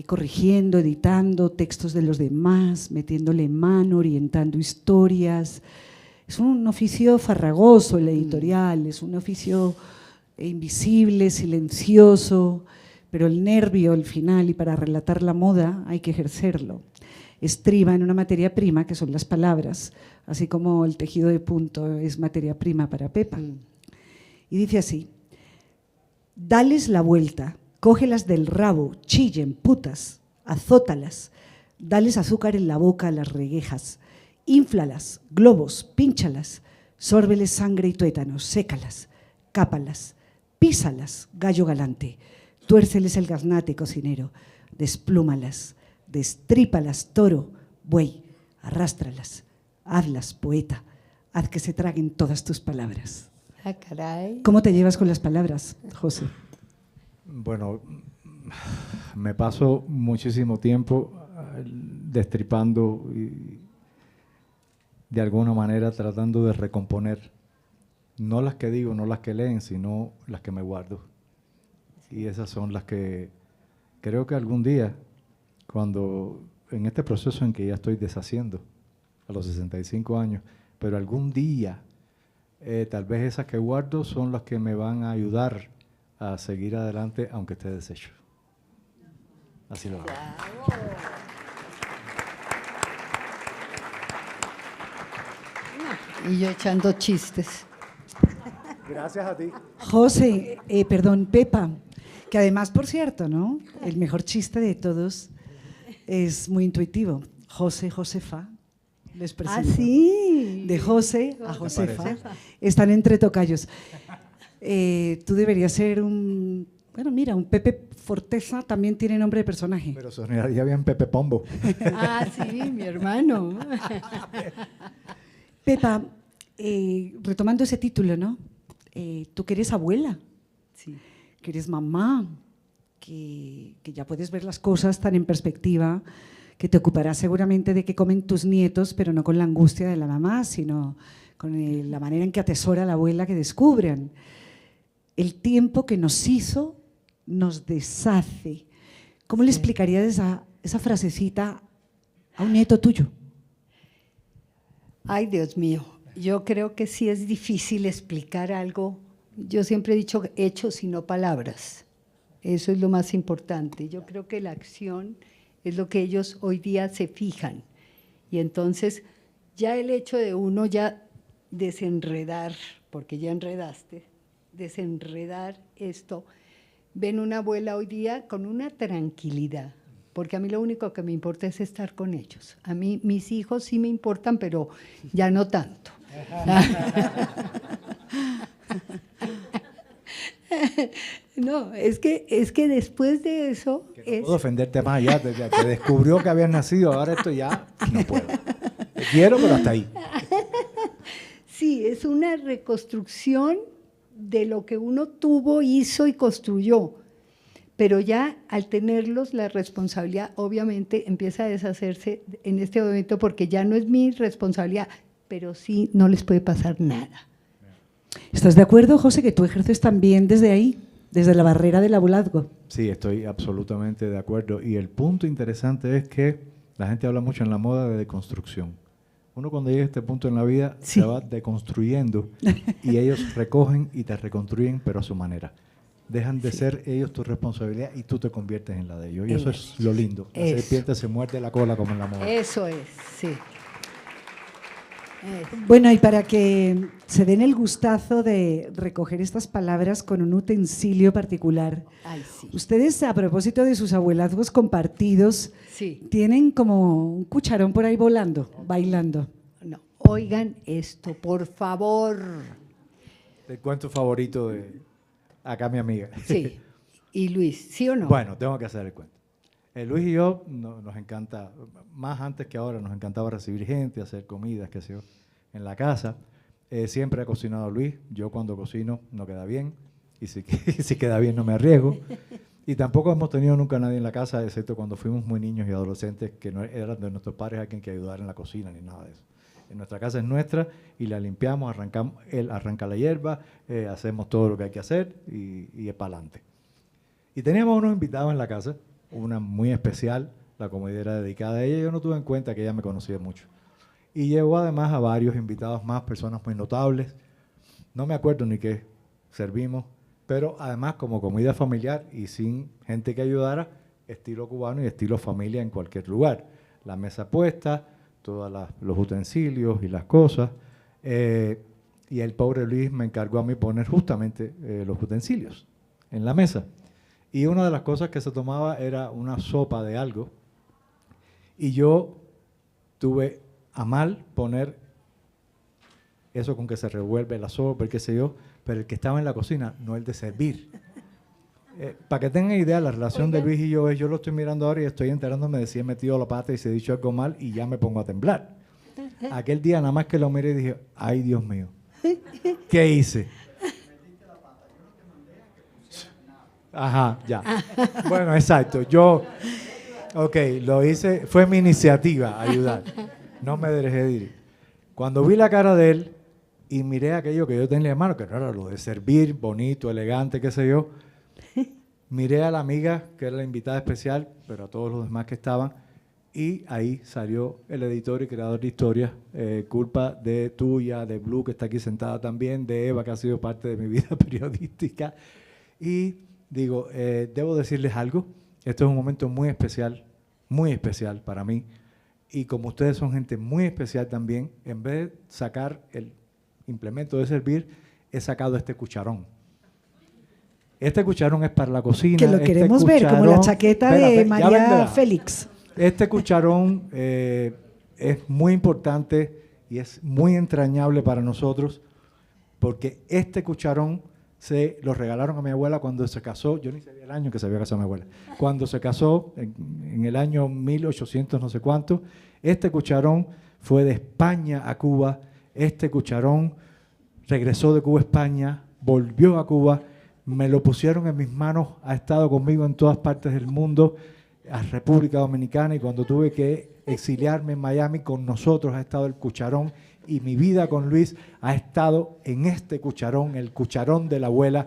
Speaker 2: corrigiendo, editando textos de los demás, metiéndole mano, orientando historias. Es un oficio farragoso el editorial, es un oficio invisible, silencioso, pero el nervio al final, y para relatar la moda hay que ejercerlo, estriba en una materia prima que son las palabras, así como el tejido de punto es materia prima para Pepa. Y dice así: dales la vuelta, cógelas del rabo, chillen, putas, azótalas, dales azúcar en la boca a las reguejas, ínflalas, globos, pínchalas, sórbeles sangre y tuétanos, sécalas, cápalas, písalas, gallo galante, tuérceles el gaznate, cocinero, desplúmalas, destrípalas, toro, buey, arrástralas, hazlas, poeta, haz que se traguen todas tus palabras.
Speaker 3: Ah, caray.
Speaker 2: ¿Cómo te llevas con las palabras, José?
Speaker 4: Bueno, me paso muchísimo tiempo destripando y de alguna manera tratando de recomponer, no las que digo, no las que leen, sino las que me guardo. Y esas son las que creo que algún día, cuando en este proceso en que ya estoy deshaciendo a los 65 años, pero algún día tal vez esas que guardo son las que me van a ayudar a seguir adelante aunque esté deshecho. Así lo hago.
Speaker 3: Y yo echando chistes.
Speaker 4: Gracias a ti.
Speaker 2: José, perdón, Pepa, que además, por cierto, ¿no? El mejor chiste de todos es muy intuitivo. José, Josefa, les presento.
Speaker 3: Ah, sí.
Speaker 2: De José a Josefa. Están entre tocayos. Tú deberías ser un… Bueno, mira, un Pepe Forteza también tiene nombre de personaje.
Speaker 4: Pero sonaría bien Pepe Pombo.
Speaker 3: Ah, sí, mi hermano.
Speaker 2: Pepa, retomando ese título, ¿no? Tú que eres abuela,
Speaker 3: Sí.
Speaker 2: que eres mamá, que ya puedes ver las cosas tan en perspectiva, que te ocuparás seguramente de qué comen tus nietos, pero no con la angustia de la mamá, sino con la manera en que atesora la abuela que descubran. El tiempo que nos hizo nos deshace. ¿Cómo le explicarías esa frasecita a un nieto tuyo?
Speaker 3: Ay, Dios mío, yo creo que sí es difícil explicar algo. Yo siempre he dicho hechos y no palabras. Eso es lo más importante. Yo creo que la acción es lo que ellos hoy día se fijan. Y entonces ya el hecho de uno ya desenredar, porque ya enredaste, desenredar esto, ven una abuela hoy día con una tranquilidad, porque a mí lo único que me importa es estar con ellos. A mí mis hijos sí me importan, pero ya no tanto. No, es que después de eso…
Speaker 4: No puedo ofenderte más, ya te descubrió que habías nacido, ahora esto ya no puedo. Te quiero, pero hasta ahí.
Speaker 3: Sí, es una reconstrucción de lo que uno tuvo, hizo y construyó. Pero ya al tenerlos, la responsabilidad obviamente empieza a deshacerse en este momento porque ya no es mi responsabilidad, pero sí no les puede pasar nada.
Speaker 2: ¿Estás de acuerdo, José, que tú ejerces también desde ahí, desde la barrera del abuelazgo?
Speaker 4: Sí, estoy absolutamente de acuerdo. Y el punto interesante es que la gente habla mucho en la moda de deconstrucción. Uno cuando llega a este punto en la vida
Speaker 2: Sí.
Speaker 4: se va deconstruyendo y ellos recogen y te reconstruyen, pero a su manera. Dejan de ser ellos tu responsabilidad y tú te conviertes en la de ellos. Y eso es lo lindo. La
Speaker 3: Eso.
Speaker 4: serpiente se muerde la cola como en la moda.
Speaker 3: Eso es, sí.
Speaker 2: Bueno, y para que se den el gustazo de recoger estas palabras con un utensilio particular,
Speaker 3: Ay, sí.
Speaker 2: ustedes, a propósito de sus abuelazgos compartidos,
Speaker 3: Sí.
Speaker 2: tienen como un cucharón por ahí volando, bailando.
Speaker 3: No, oigan esto, por favor.
Speaker 4: El cuento favorito de acá mi amiga.
Speaker 3: Sí. Y Luis, ¿sí o no?
Speaker 4: Bueno, tengo que hacer el cuento. Luis y yo nos encanta, más antes que ahora, nos encantaba recibir gente, hacer comidas, qué sé yo, en la casa. Siempre ha cocinado Luis. Yo cuando cocino no queda bien. Y si queda bien no me arriesgo. Y tampoco hemos tenido nunca nadie en la casa, excepto cuando fuimos muy niños y adolescentes, que no eran de nuestros padres a quien que ayudar en la cocina ni nada de eso. En nuestra casa es nuestra y la limpiamos, arrancamos, él arranca la hierba, hacemos todo lo que hay que hacer y es para adelante. Y teníamos unos invitados en la casa, una muy especial, la comida era dedicada a ella, yo no tuve en cuenta que ella me conocía mucho. Y llevó además a varios invitados más, personas muy notables. No me acuerdo ni qué servimos, pero además como comida familiar y sin gente que ayudara, estilo cubano y estilo familia en cualquier lugar. La mesa puesta, todos los utensilios y las cosas. Y el pobre Luis me encargó a mí poner justamente los utensilios en la mesa. Y una de las cosas que se tomaba era una sopa de algo. Y yo tuve a mal poner eso con que se revuelve la sopa, el qué sé yo, pero el que estaba en la cocina, no el de servir. Para que tengan idea, la relación de Luis y yo es, yo lo estoy mirando ahora y estoy enterándome de si he metido la pata y si he dicho algo mal y ya me pongo a temblar. Aquel día nada más que lo miré y dije, ay Dios mío, ¿qué hice? Ajá, ya. Bueno, exacto. Yo, ok, lo hice, fue mi iniciativa ayudar. No me dejé ir. Cuando vi la cara de él y miré aquello que yo tenía en mano, que no era lo de servir, bonito, elegante, qué sé yo, miré a la amiga, que era la invitada especial, pero a todos los demás que estaban, y ahí salió el editor y creador de historias, culpa de tuya, de Blue, que está aquí sentada también, de Eva, que ha sido parte de mi vida periodística. Y digo, debo decirles algo, esto es un momento muy especial para mí, y como ustedes son gente muy especial también, en vez de sacar el implemento de servir, he sacado este cucharón. Este cucharón es para la cocina.
Speaker 2: Que lo queremos ver, como la chaqueta de María Félix.
Speaker 4: Este cucharón es muy importante y es muy entrañable para nosotros, porque este cucharón se lo regalaron a mi abuela cuando se casó. Yo ni sabía el año que se había casado mi abuela. Cuando se casó, en el año 1800 no sé cuánto, este cucharón fue de España a Cuba. Este cucharón regresó de Cuba a España, volvió a Cuba, me lo pusieron en mis manos, ha estado conmigo en todas partes del mundo, a República Dominicana, y cuando tuve que exiliarme en Miami, con nosotros ha estado el cucharón, y mi vida con Luis ha estado en este cucharón, el cucharón de la abuela.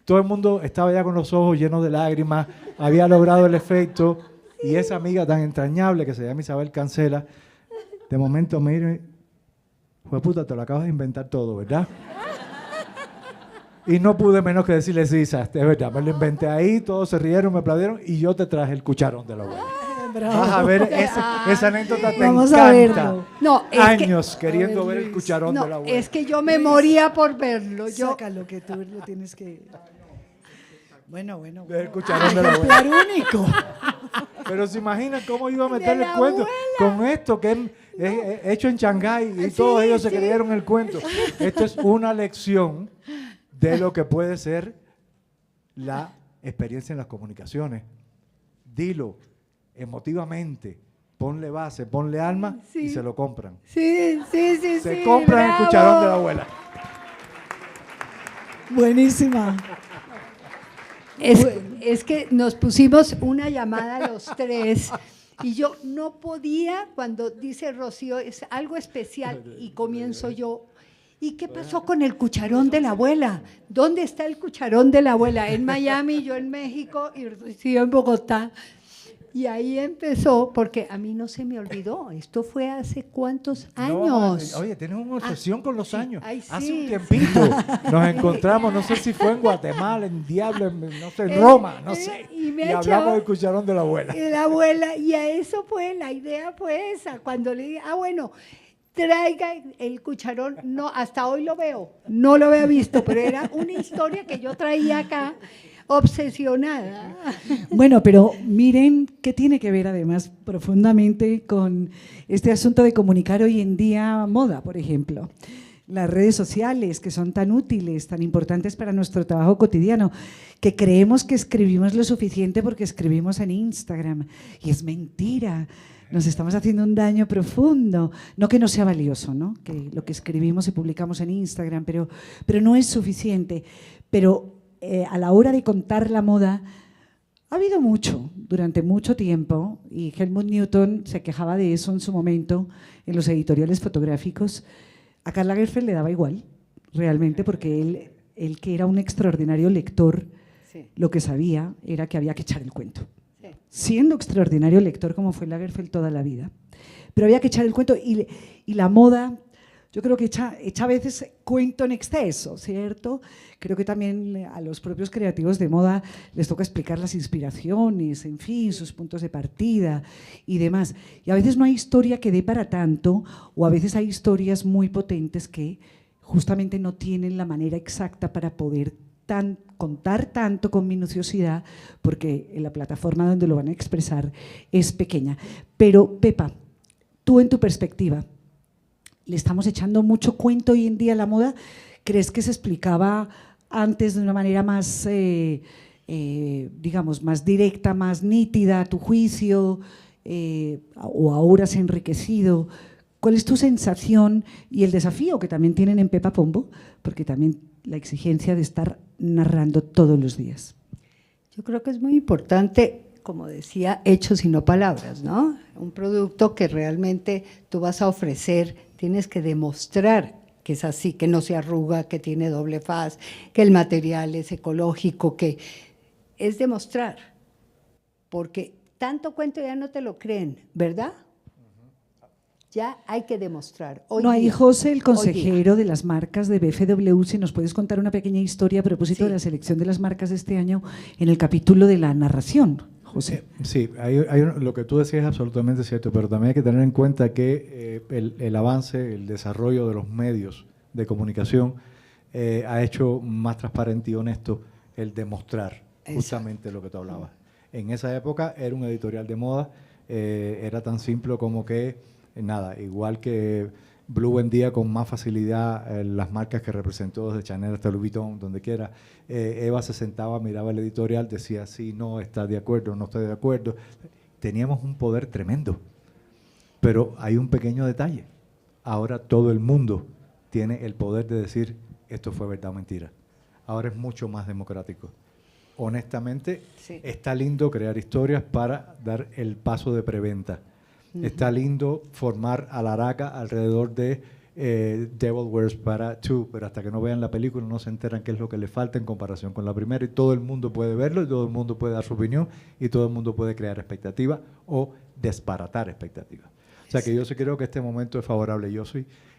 Speaker 4: Todo el mundo estaba ya con los ojos llenos de lágrimas, había logrado el efecto, y esa amiga tan entrañable que se llama Isabel Cancela, de momento me dice, jueputa, te lo acabas de inventar todo, ¿verdad? Y no pude menos que decirle, sí, es verdad, me lo inventé ahí, todos se rieron, me aplaudieron, y yo te traje el cucharón de la abuela.
Speaker 2: Bravo.
Speaker 4: Vas a ver, esa anécdota te
Speaker 2: Vamos
Speaker 4: encanta.
Speaker 2: a verlo.
Speaker 3: No, es
Speaker 4: Años
Speaker 3: que,
Speaker 4: queriendo ver el cucharón
Speaker 3: no,
Speaker 4: de la abuela.
Speaker 3: es que yo me moría por verlo. Yo,
Speaker 2: Sácalo, que tú lo tienes que... Bueno.
Speaker 4: El cucharón de la abuela.
Speaker 2: Ejemplar único.
Speaker 4: Pero se imaginan cómo iba a meter
Speaker 3: De
Speaker 4: el
Speaker 3: la
Speaker 4: cuento
Speaker 3: abuela.
Speaker 4: con esto que es hecho en Shanghái y todos ellos se creyeron el cuento. Esto es una lección de lo que puede ser la experiencia en las comunicaciones. Dilo emotivamente, ponle base, ponle alma y se lo compran.
Speaker 3: sí.
Speaker 4: Se compran el
Speaker 3: bravo.
Speaker 4: cucharón de la abuela.
Speaker 2: Buenísima.
Speaker 3: Es que nos pusimos una llamada los tres y yo no podía, cuando dice Rocío, es algo especial y comienzo yo. ¿Y qué pasó con el cucharón de la abuela? ¿Dónde está el cucharón de la abuela? En Miami, yo en México y Rocío en Bogotá. Y ahí empezó, porque a mí no se me olvidó. Esto fue hace ¿cuántos años?
Speaker 4: No, oye, tienes una obsesión con los años.
Speaker 3: Ay, sí,
Speaker 4: Hace un tiempito nos encontramos, no sé si fue en Guatemala, en Diablo, no sé, en Roma, no sé.
Speaker 3: y me
Speaker 4: Y
Speaker 3: ha
Speaker 4: hablamos
Speaker 3: echado-
Speaker 4: del cucharón de la abuela.
Speaker 3: Y la abuela, y a eso fue, la idea fue esa. Cuando le dije, bueno, traiga el cucharón, no, hasta hoy lo veo, no lo había visto, pero era una historia que yo traía acá, obsesionada.
Speaker 2: Bueno, pero miren qué tiene que ver además profundamente con este asunto de comunicar hoy en día moda, por ejemplo. Las redes sociales, que son tan útiles, tan importantes para nuestro trabajo cotidiano, que creemos que escribimos lo suficiente porque escribimos en Instagram. Y es mentira. Nos estamos haciendo un daño profundo. No que no sea valioso, ¿no? Que lo que escribimos y publicamos en Instagram, pero no es suficiente. Pero a la hora de contar la moda, ha habido mucho, durante mucho tiempo, y Helmut Newton se quejaba de eso en su momento en los editoriales fotográficos. A Karl Lagerfeld le daba igual, realmente, porque él que era un extraordinario lector,
Speaker 3: Sí.
Speaker 2: lo que sabía era que había que echar el cuento.
Speaker 3: Sí.
Speaker 2: Siendo extraordinario lector como fue Lagerfeld toda la vida. Pero había que echar el cuento y la moda, yo creo que echa a veces cuento en exceso, ¿cierto? Creo que también a los propios creativos de moda les toca explicar las inspiraciones, en fin, sus puntos de partida y demás. Y a veces no hay historia que dé para tanto, o a veces hay historias muy potentes que justamente no tienen la manera exacta para poder contar tanto con minuciosidad, porque la plataforma donde lo van a expresar es pequeña. Pero, Pepa, tú en tu perspectiva, ¿le estamos echando mucho cuento hoy en día a la moda? ¿Crees que se explicaba antes de una manera más, digamos, más directa, más nítida a tu juicio, o ahora se ha enriquecido? ¿Cuál es tu sensación y el desafío que también tienen en Pepa Pombo? Porque también la exigencia de estar narrando todos los días.
Speaker 3: Yo creo que es muy importante, como decía, hechos y no palabras, ¿no? Un producto que realmente tú vas a ofrecer, tienes que demostrar que es así, que no se arruga, que tiene doble faz, que el material es ecológico, que es demostrar, porque tanto cuento ya no te lo creen, ¿verdad? Ya hay que demostrar.
Speaker 2: No, ahí José, el consejero de las marcas de BFW, si nos puedes contar una pequeña historia a propósito de la selección de las marcas de este año en el capítulo de la narración, José.
Speaker 4: Sí, lo que tú decías es absolutamente cierto, pero también hay que tener en cuenta que el avance, el desarrollo de los medios de comunicación ha hecho más transparente y honesto el demostrar justamente lo que tú hablabas. En esa época era un editorial de moda, era tan simple como que nada, igual que Blue vendía con más facilidad las marcas que representó, desde Chanel hasta Louis Vuitton, donde quiera. Eva se sentaba, miraba el editorial, decía sí, no, está de acuerdo, no estoy de acuerdo. Teníamos un poder tremendo, pero hay un pequeño detalle. Ahora todo el mundo tiene el poder de decir esto fue verdad o mentira. Ahora es mucho más democrático. Honestamente, está lindo crear historias para dar el paso de preventa. Está lindo formar a la araca alrededor de Devil Wears Prada 2, pero hasta que no vean la película no se enteran qué es lo que le falta en comparación con la primera, y todo el mundo puede verlo, y todo el mundo puede dar su opinión, y todo el mundo puede crear expectativas o disparatar expectativas. O sea que yo sí creo que este momento es favorable. Yo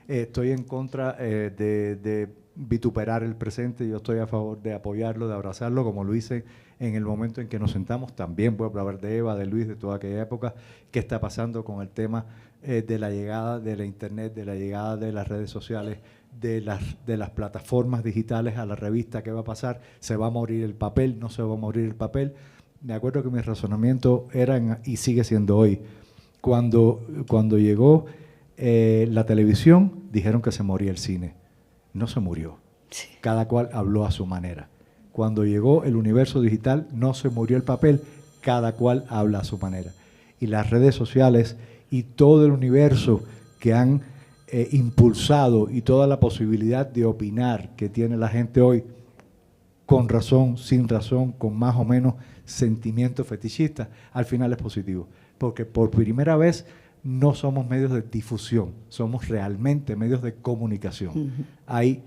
Speaker 4: estoy en contra de vituperar el presente, yo estoy a favor de apoyarlo, de abrazarlo, como lo hice en el momento en que nos sentamos. También voy a hablar de Eva, de Luis, de toda aquella época, qué está pasando con el tema de la llegada de la internet, de la llegada de las redes sociales, de las plataformas digitales a la revista. ¿Qué va a pasar? ¿Se va a morir el papel? ¿No se va a morir el papel? Me acuerdo que mi razonamiento era, y sigue siendo hoy, cuando llegó la televisión, dijeron que se moría el cine. No se murió. Cada cual habló a su manera. Cuando llegó el universo digital, no se murió el papel, cada cual habla a su manera. Y las redes sociales y todo el universo que han impulsado, y toda la posibilidad de opinar que tiene la gente hoy, con razón, sin razón, con más o menos sentimientos fetichistas, al final es positivo. Porque por primera vez no somos medios de difusión, somos realmente medios de comunicación. Hay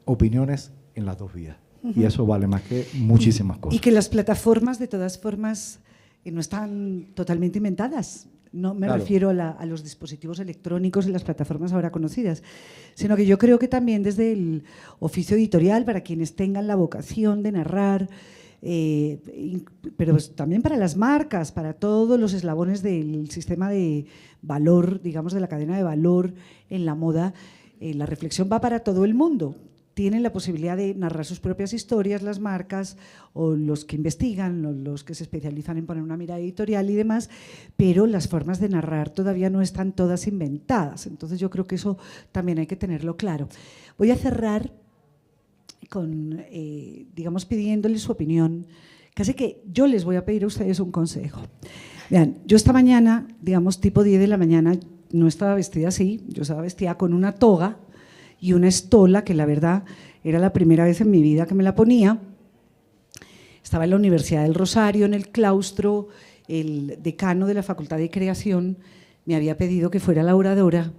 Speaker 4: opiniones en las dos vías. Y eso vale más que muchísimas cosas.
Speaker 2: Y que las plataformas, de todas formas, no están totalmente inventadas. No me refiero a los dispositivos electrónicos y las plataformas ahora conocidas, sino que yo creo que también desde el oficio editorial, para quienes tengan la vocación de narrar, pero también para las marcas, para todos los eslabones del sistema de valor, digamos, de la cadena de valor en la moda, la reflexión va para todo el mundo. Tienen la posibilidad de narrar sus propias historias, las marcas, o los que investigan, los que se especializan en poner una mirada editorial y demás, pero las formas de narrar todavía no están todas inventadas. Entonces yo creo que eso también hay que tenerlo claro. Voy a cerrar con, digamos, pidiéndoles su opinión. Casi que yo les voy a pedir a ustedes un consejo. Vean, yo esta mañana, digamos, tipo 10 de la mañana, no estaba vestida así, yo estaba vestida con una toga y una estola, que la verdad era la primera vez en mi vida que me la ponía. Estaba en la Universidad del Rosario, en el claustro. El decano de la Facultad de Creación me había pedido que fuera la oradora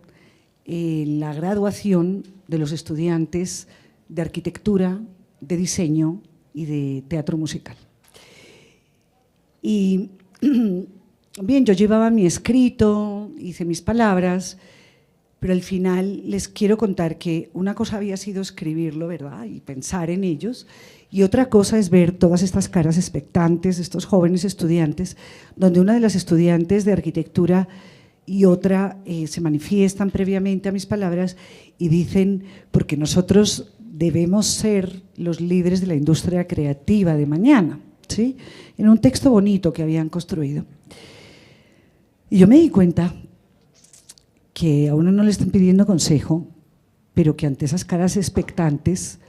Speaker 2: en la graduación de los estudiantes de arquitectura, de diseño y de teatro musical. Y bien, yo llevaba mi escrito, hice mis palabras, pero al final les quiero contar que una cosa había sido escribirlo, ¿verdad?, y pensar en ellos, y otra cosa es ver todas estas caras expectantes de estos jóvenes estudiantes, donde una de las estudiantes de arquitectura y otra se manifiestan previamente a mis palabras y dicen, porque nosotros debemos ser los líderes de la industria creativa de mañana, ¿sí?, en un texto bonito que habían construido. Y yo me di cuenta que a uno no le están pidiendo consejo, pero que ante esas caras expectantes,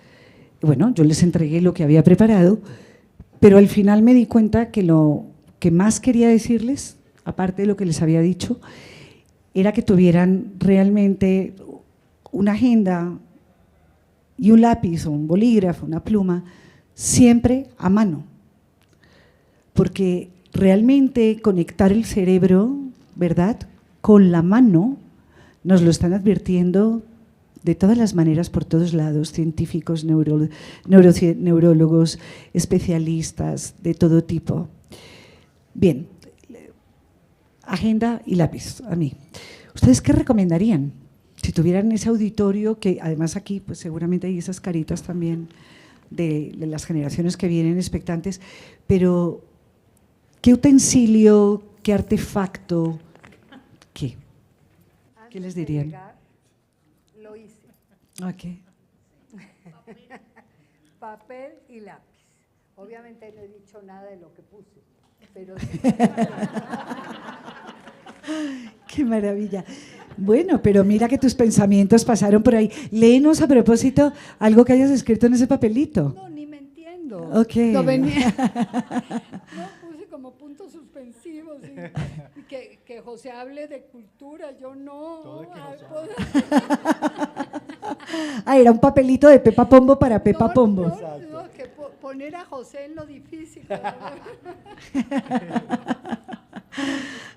Speaker 2: bueno, yo les entregué lo que había preparado, pero al final me di cuenta que lo que más quería decirles, aparte de lo que les había dicho, era que tuvieran realmente una agenda y un lápiz o un bolígrafo, una pluma, siempre a mano, porque realmente conectar el cerebro, ¿verdad?, con la mano, nos lo están advirtiendo de todas las maneras, por todos lados, científicos, neurólogos, especialistas de todo tipo. Bien, agenda y lápiz, a mí. ¿Ustedes qué recomendarían? Si tuvieran ese auditorio, que además aquí pues seguramente hay esas caritas también de las generaciones que vienen expectantes, pero ¿qué utensilio, qué artefacto, qué? ¿Qué les dirían?
Speaker 3: Lo hice.
Speaker 2: Okay.
Speaker 3: Papel y lápiz. Obviamente no he dicho nada de lo que puse, pero sí.
Speaker 2: ¡Qué maravilla! Bueno, pero mira que tus pensamientos pasaron por ahí. Léenos a propósito algo que hayas escrito en ese papelito.
Speaker 3: No, ni me entiendo.
Speaker 2: Ok.
Speaker 3: Lo venía. No, puse como puntos suspensivos y que José hable de cultura, yo no.
Speaker 4: Todo es que José
Speaker 2: Ah, era un papelito de Pepa Pombo para Pepa Pombo.
Speaker 3: No, que poner a José en lo difícil.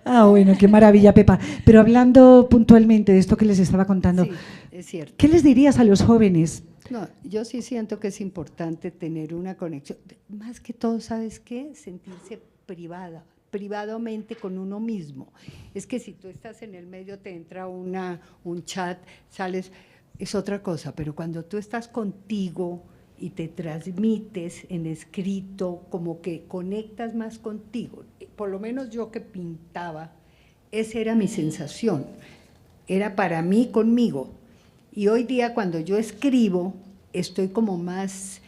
Speaker 2: Ah, bueno, qué maravilla, Pepa. Pero hablando puntualmente de esto que les estaba contando,
Speaker 3: Sí, es cierto.
Speaker 2: ¿qué les dirías a los jóvenes?
Speaker 3: No, yo sí siento que es importante tener una conexión. Más que todo, ¿sabes qué? Sentirse privadamente con uno mismo. Es que si tú estás en el medio, te entra un chat, sales, es otra cosa, pero cuando tú estás contigo y te transmites en escrito, como que conectas más contigo. Por lo menos yo que pintaba, esa era mi sensación, era para mí conmigo. Y hoy día cuando yo escribo, estoy como más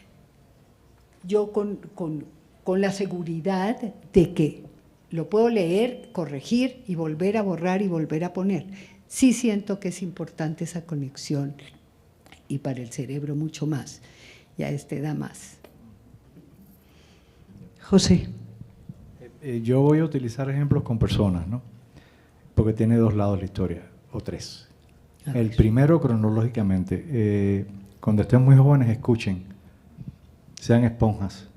Speaker 3: yo con la seguridad de que lo puedo leer, corregir y volver a borrar y volver a poner. Sí siento que es importante esa conexión y para el cerebro mucho más, y a esta edad más.
Speaker 2: José.
Speaker 4: Yo voy a utilizar ejemplos con personas, ¿no? Porque tiene dos lados la historia, o tres. El primero, cronológicamente, cuando estén muy jóvenes, escuchen, sean esponjas,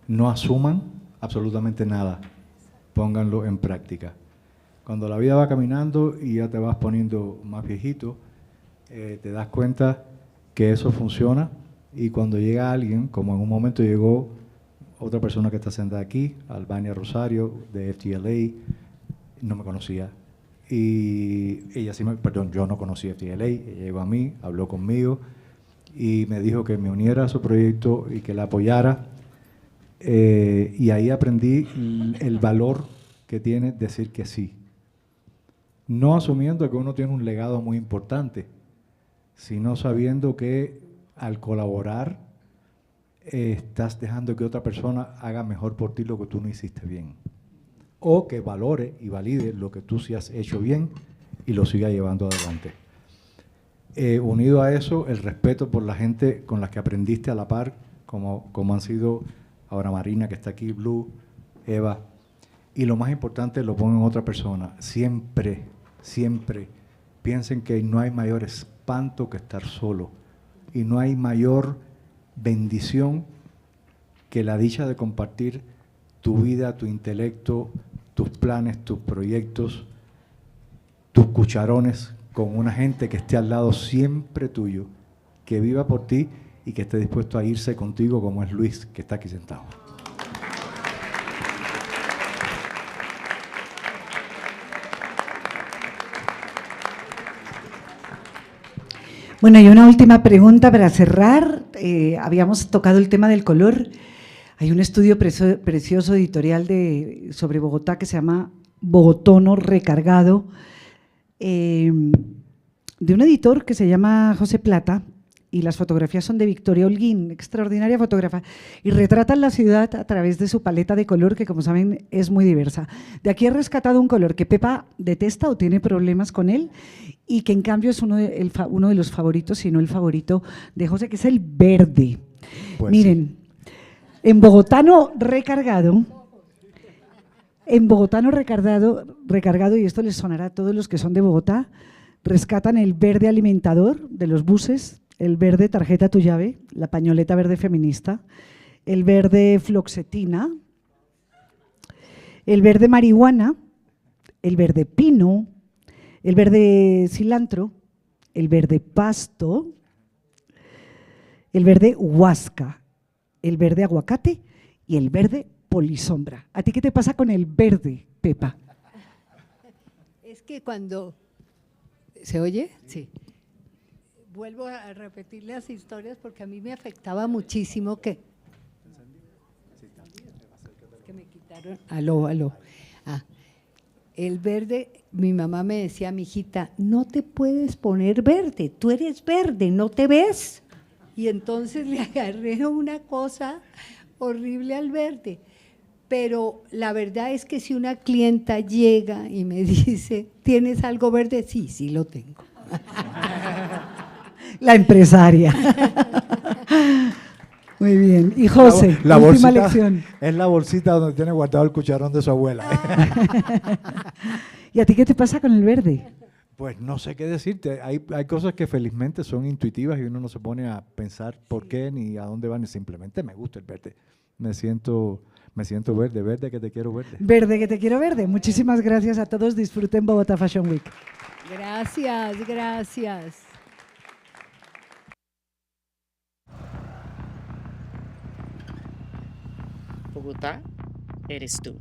Speaker 4: no asuman absolutamente nada, pónganlo en práctica. Cuando la vida va caminando y ya te vas poniendo más viejito, te das cuenta que eso funciona, y cuando llega alguien, como en un momento llegó otra persona que está sentada aquí, Albania Rosario, de FTLA, no me conocía. Y ella sí yo no conocía FTLA, ella llegó a mí, habló conmigo y me dijo que me uniera a su proyecto y que la apoyara. Y ahí aprendí el valor que tiene decir que sí. No asumiendo que uno tiene un legado muy importante, sino sabiendo que al colaborar estás dejando que otra persona haga mejor por ti lo que tú no hiciste bien, o que valore y valide lo que tú sí has hecho bien y lo siga llevando adelante. Unido a eso, el respeto por la gente con la que aprendiste a la par, como han sido ahora Marina, que está aquí, Blue, Eva, y lo más importante, lo pongo en otra persona. Siempre, siempre piensen que no hay mayor espanto que estar solo, y no hay mayor bendición que la dicha de compartir tu vida, tu intelecto, tus planes, tus proyectos, tus cucharones con una gente que esté al lado siempre tuyo, que viva por ti y que esté dispuesto a irse contigo, como es Luis, que está aquí sentado.
Speaker 2: Bueno, y una última pregunta para cerrar. Habíamos tocado el tema del color. Hay un estudio precioso editorial sobre Bogotá que se llama Bogotono Recargado, de un editor que se llama José Plata, y las fotografías son de Victoria Holguín, extraordinaria fotógrafa, y retratan la ciudad a través de su paleta de color, que como saben es muy diversa. De aquí he rescatado un color que Pepa detesta o tiene problemas con él, y que en cambio es uno de los favoritos, si no el favorito de José, que es el verde.
Speaker 4: Pues
Speaker 2: miren, en Bogotano Recargado, recargado, y esto les sonará a todos los que son de Bogotá, rescatan el verde alimentador de los buses, el verde tarjeta tu llave, la pañoleta verde feminista, el verde floxetina, el verde marihuana, el verde pino, el verde cilantro, el verde pasto, el verde huasca, el verde aguacate y el verde polisombra. ¿A ti qué te pasa con el verde, Pepa?
Speaker 3: Es que cuando… ¿Se oye? Sí. Vuelvo a repetir las historias porque a mí me afectaba muchísimo que me quitaron… Aló. El verde, mi mamá me decía, mijita, no te puedes poner verde, tú eres verde, ¿no te ves? Y entonces le agarré una cosa horrible al verde. Pero la verdad es que si una clienta llega y me dice, ¿tienes algo verde? Sí, lo tengo.
Speaker 2: La empresaria. Muy bien. Y José,
Speaker 4: la
Speaker 2: última
Speaker 4: bolsita,
Speaker 2: lección.
Speaker 4: es la bolsita donde tiene guardado el cucharón de su abuela.
Speaker 2: ¿Y a ti qué te pasa con el verde?
Speaker 4: Pues no sé qué decirte. Hay cosas que felizmente son intuitivas y uno no se pone a pensar por qué ni a dónde van, y simplemente me gusta el verde. Me siento verde que te quiero verde.
Speaker 2: Verde que te quiero verde. Muchísimas gracias a todos. Disfruten Bogotá Fashion Week.
Speaker 3: Gracias.
Speaker 1: Bogotá, eres tú.